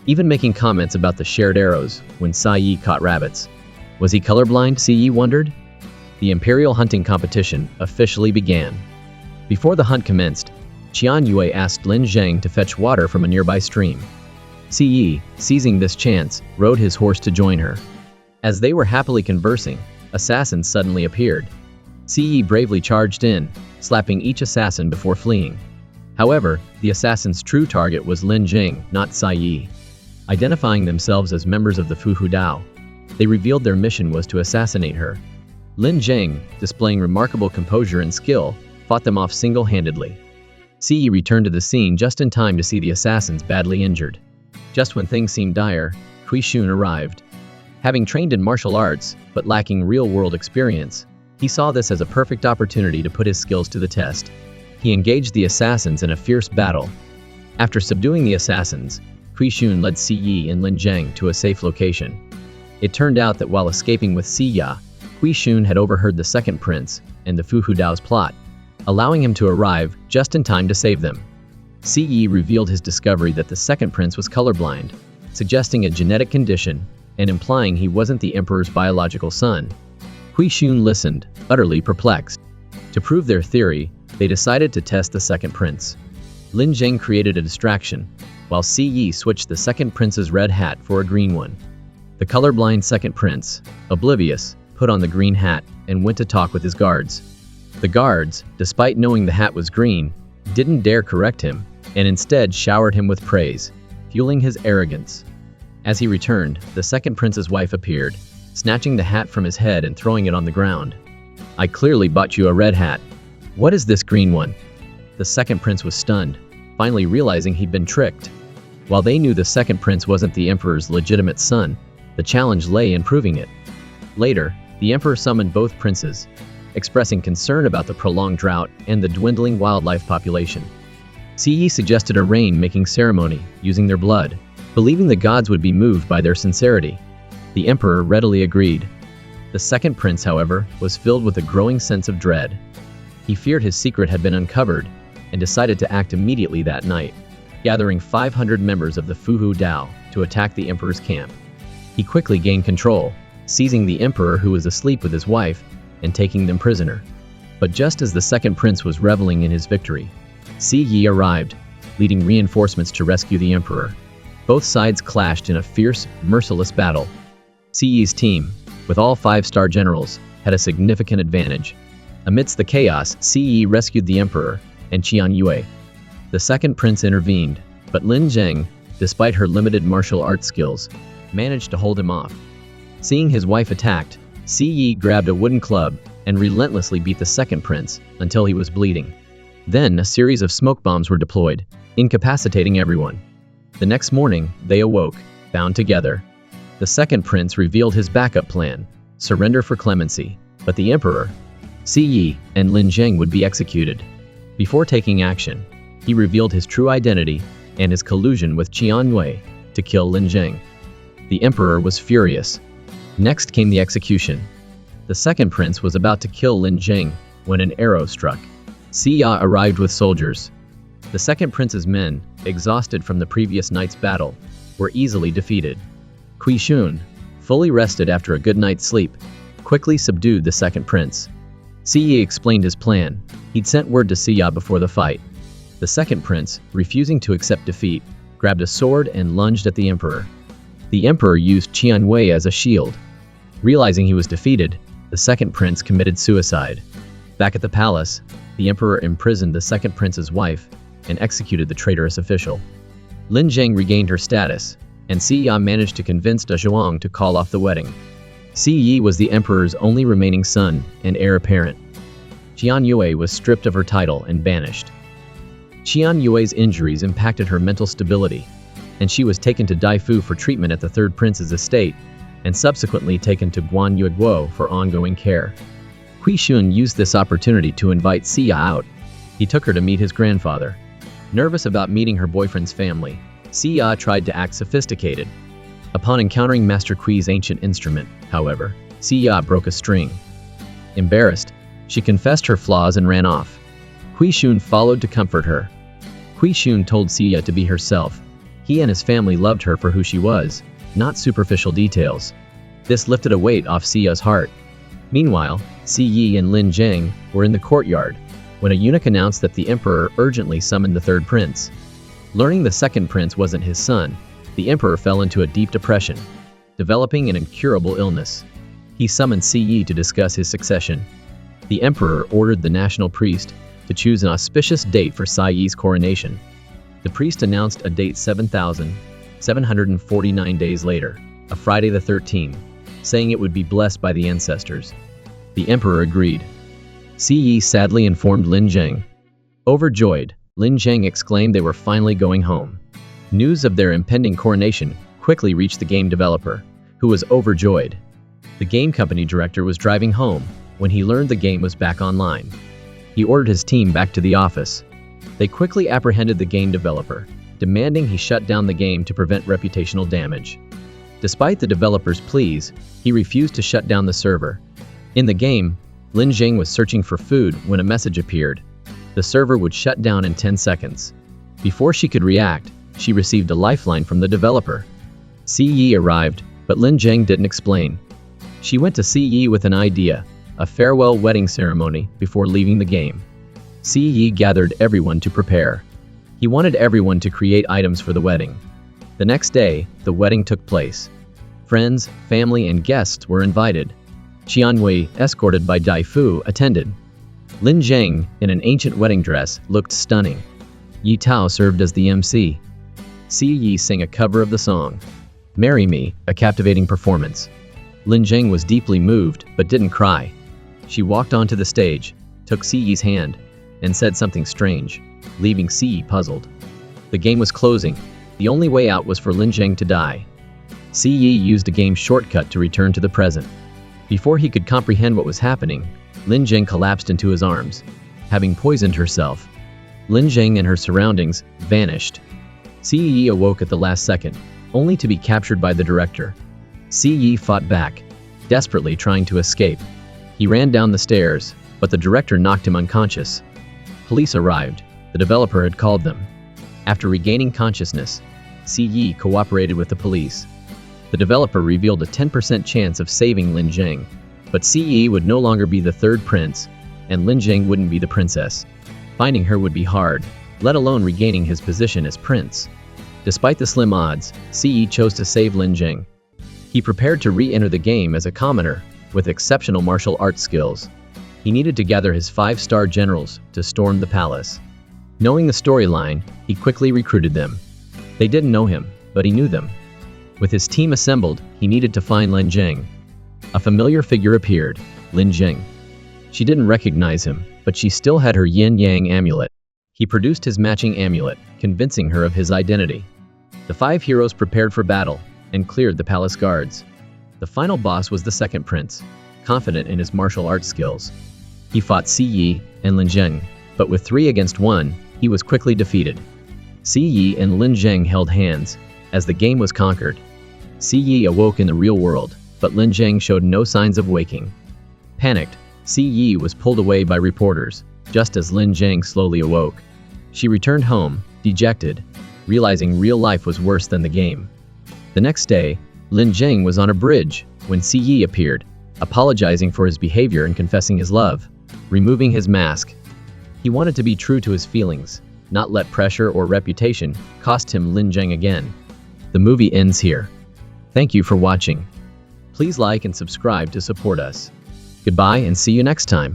even making comments about the shared arrows when Sai Yi caught rabbits. Was he colorblind, Si Yi wondered? The imperial hunting competition officially began. Before the hunt commenced, Qian Yue asked Lin Zheng to fetch water from a nearby stream. Si Yi, seizing this chance, rode his horse to join her. As they were happily conversing, assassins suddenly appeared. Si Yi bravely charged in, slapping each assassin before fleeing. However, the assassin's true target was Lin Zheng, not Sai Yi. Identifying themselves as members of the Fu Hu Dao, they revealed their mission was to assassinate her. Lin Zheng, displaying remarkable composure and skill, fought them off single-handedly. Si Yi returned to the scene just in time to see the assassins badly injured. Just when things seemed dire, Kui Shun arrived. Having trained in martial arts, but lacking real-world experience, he saw this as a perfect opportunity to put his skills to the test. He engaged the assassins in a fierce battle. After subduing the assassins, Kui Shun led Si Yi and Lin Zheng to a safe location. It turned out that while escaping with Xia, Kui Shun had overheard the second prince and the Fu Hu Dao's plot, allowing him to arrive just in time to save them. Si Yi revealed his discovery that the second prince was colorblind, suggesting a genetic condition and implying he wasn't the emperor's biological son. Kui Shun listened, utterly perplexed. To prove their theory, they decided to test the second prince. Lin Zheng created a distraction, while Si Yi switched the second prince's red hat for a green one. The colorblind second prince, oblivious, put on the green hat and went to talk with his guards. The guards, despite knowing the hat was green, didn't dare correct him, and instead showered him with praise, fueling his arrogance. As he returned, the second prince's wife appeared, snatching the hat from his head and throwing it on the ground. "I clearly bought you a red hat. What is this green one?" The second prince was stunned, finally realizing he'd been tricked. While they knew the second prince wasn't the emperor's legitimate son, the challenge lay in proving it. Later, the emperor summoned both princes, expressing concern about the prolonged drought and the dwindling wildlife population. Si Yi suggested a rain-making ceremony using their blood, believing the gods would be moved by their sincerity. The emperor readily agreed. The second prince, however, was filled with a growing sense of dread. He feared his secret had been uncovered and decided to act immediately that night, gathering 500 members of the Fu Hu Dao to attack the emperor's camp. He quickly gained control, seizing the emperor who was asleep with his wife and taking them prisoner. But just as the second prince was reveling in his victory, Si Yi arrived, leading reinforcements to rescue the emperor. Both sides clashed in a fierce, merciless battle. Si Yi's team, with all 5-star generals, had a significant advantage. Amidst the chaos, Si Yi rescued the emperor and Qian Yue. The second prince intervened, but Lin Zheng, despite her limited martial arts skills, managed to hold him off. Seeing his wife attacked, Si Yi grabbed a wooden club and relentlessly beat the second prince until he was bleeding. Then a series of smoke bombs were deployed, incapacitating everyone. The next morning, they awoke, bound together, The second prince revealed his backup plan: surrender for clemency, but the emperor, Si Yi, and Lin Zheng would be executed. Before taking action, he revealed his true identity and his collusion with Qian Yue to kill Lin Zheng. The emperor was furious. Next came the execution. The second prince was about to kill Lin Zheng when an arrow struck. Si Ya arrived with soldiers. The second prince's men, exhausted from the previous night's battle, were easily defeated. Kui Shun, fully rested after a good night's sleep, quickly subdued the second prince. Si Yi explained his plan. He'd sent word to Si Ya before the fight. The second prince, refusing to accept defeat, grabbed a sword and lunged at the emperor. The emperor used Qian Wei as a shield. Realizing he was defeated, the second prince committed suicide. Back at the palace, the emperor imprisoned the second prince's wife and executed the traitorous official. Lin Zheng regained her status, and Si Ya managed to convince Da Zhuang to call off the wedding. Si Yi was the emperor's only remaining son and heir apparent. Qian Yue was stripped of her title and banished. Qian Yue's injuries impacted her mental stability, and she was taken to Daifu for treatment at the third prince's estate, and subsequently taken to Guan Yueguo for ongoing care. Kui Shun used this opportunity to invite Si Ya out. He took her to meet his grandfather. Nervous about meeting her boyfriend's family, Si Ya tried to act sophisticated. Upon encountering Master Kui's ancient instrument, however, Si Ya broke a string. Embarrassed, she confessed her flaws and ran off. Kui Shun followed to comfort her. Kui Shun told Si Ya to be herself. He and his family loved her for who she was, not superficial details. This lifted a weight off Si Ya's heart. Meanwhile, Si Yi and Lin Zheng were in the courtyard when a eunuch announced that the emperor urgently summoned the third prince. Learning the second prince wasn't his son, the emperor fell into a deep depression, developing an incurable illness. He summoned Si Yi to discuss his succession. The emperor ordered the national priest to choose an auspicious date for Si Yi's coronation. The priest announced a date 7,749 days later, a Friday the 13th, saying it would be blessed by the ancestors. The emperor agreed. Si Yi sadly informed Lin Zheng. Overjoyed, Lin Zheng exclaimed they were finally going home. News of their impending coronation quickly reached the game developer, who was overjoyed. The game company director was driving home when he learned the game was back online. He ordered his team back to the office. They quickly apprehended the game developer, demanding he shut down the game to prevent reputational damage. Despite the developer's pleas, he refused to shut down the server. In the game, Lin Zheng was searching for food when a message appeared. The server would shut down in 10 seconds. Before she could react, she received a lifeline from the developer. Si Yi arrived, but Lin Zheng didn't explain. She went to Si Yi with an idea, a farewell wedding ceremony before leaving the game. Si Yi gathered everyone to prepare. He wanted everyone to create items for the wedding. The next day, the wedding took place. Friends, family, and guests were invited. Qian Wei, escorted by Daifu, attended. Lin Zheng, in an ancient wedding dress, looked stunning. Yi Tao served as the MC. Si Yi sang a cover of the song "Marry Me," a captivating performance. Lin Zheng was deeply moved, but didn't cry. She walked onto the stage, took Si Yi's hand, and said something strange, leaving Si Yi puzzled. The game was closing. The only way out was for Lin Zheng to die. Si Yi used a game shortcut to return to the present. Before he could comprehend what was happening, Lin Zheng collapsed into his arms, having poisoned herself. Lin Zheng and her surroundings vanished. Si Yi awoke at the last second, only to be captured by the director. Si Yi fought back, desperately trying to escape. He ran down the stairs, but the director knocked him unconscious. Police arrived. The developer had called them. After regaining consciousness, Si Yi cooperated with the police. The developer revealed a 10% chance of saving Lin Zheng, but Si Yi would no longer be the third prince, and Lin Zheng wouldn't be the princess. Finding her would be hard, let alone regaining his position as prince. Despite the slim odds, Si Yi chose to save Lin Zheng. He prepared to re-enter the game as a commoner, with exceptional martial arts skills. He needed to gather his 5-star generals to storm the palace. Knowing the storyline, he quickly recruited them. They didn't know him, but he knew them. With his team assembled, he needed to find Lin Zheng. A familiar figure appeared, Lin Zheng. She didn't recognize him, but she still had her yin-yang amulet. He produced his matching amulet, convincing her of his identity. The 5 heroes prepared for battle, and cleared the palace guards. The final boss was the second prince, confident in his martial arts skills. He fought Si Yi and Lin Zheng, but with 3 against 1, he was quickly defeated. Si Yi and Lin Zheng held hands as the game was conquered. Si Yi awoke in the real world, but Lin Zheng showed no signs of waking. Panicked, Si Yi was pulled away by reporters, just as Lin Zheng slowly awoke. She returned home, dejected, realizing real life was worse than the game. The next day, Lin Zheng was on a bridge when Si Yi appeared, apologizing for his behavior and confessing his love, removing his mask. He wanted to be true to his feelings, not let pressure or reputation cost him Lin Zheng again. The movie ends here. Thank you for watching. Please like and subscribe to support us. Goodbye and see you next time.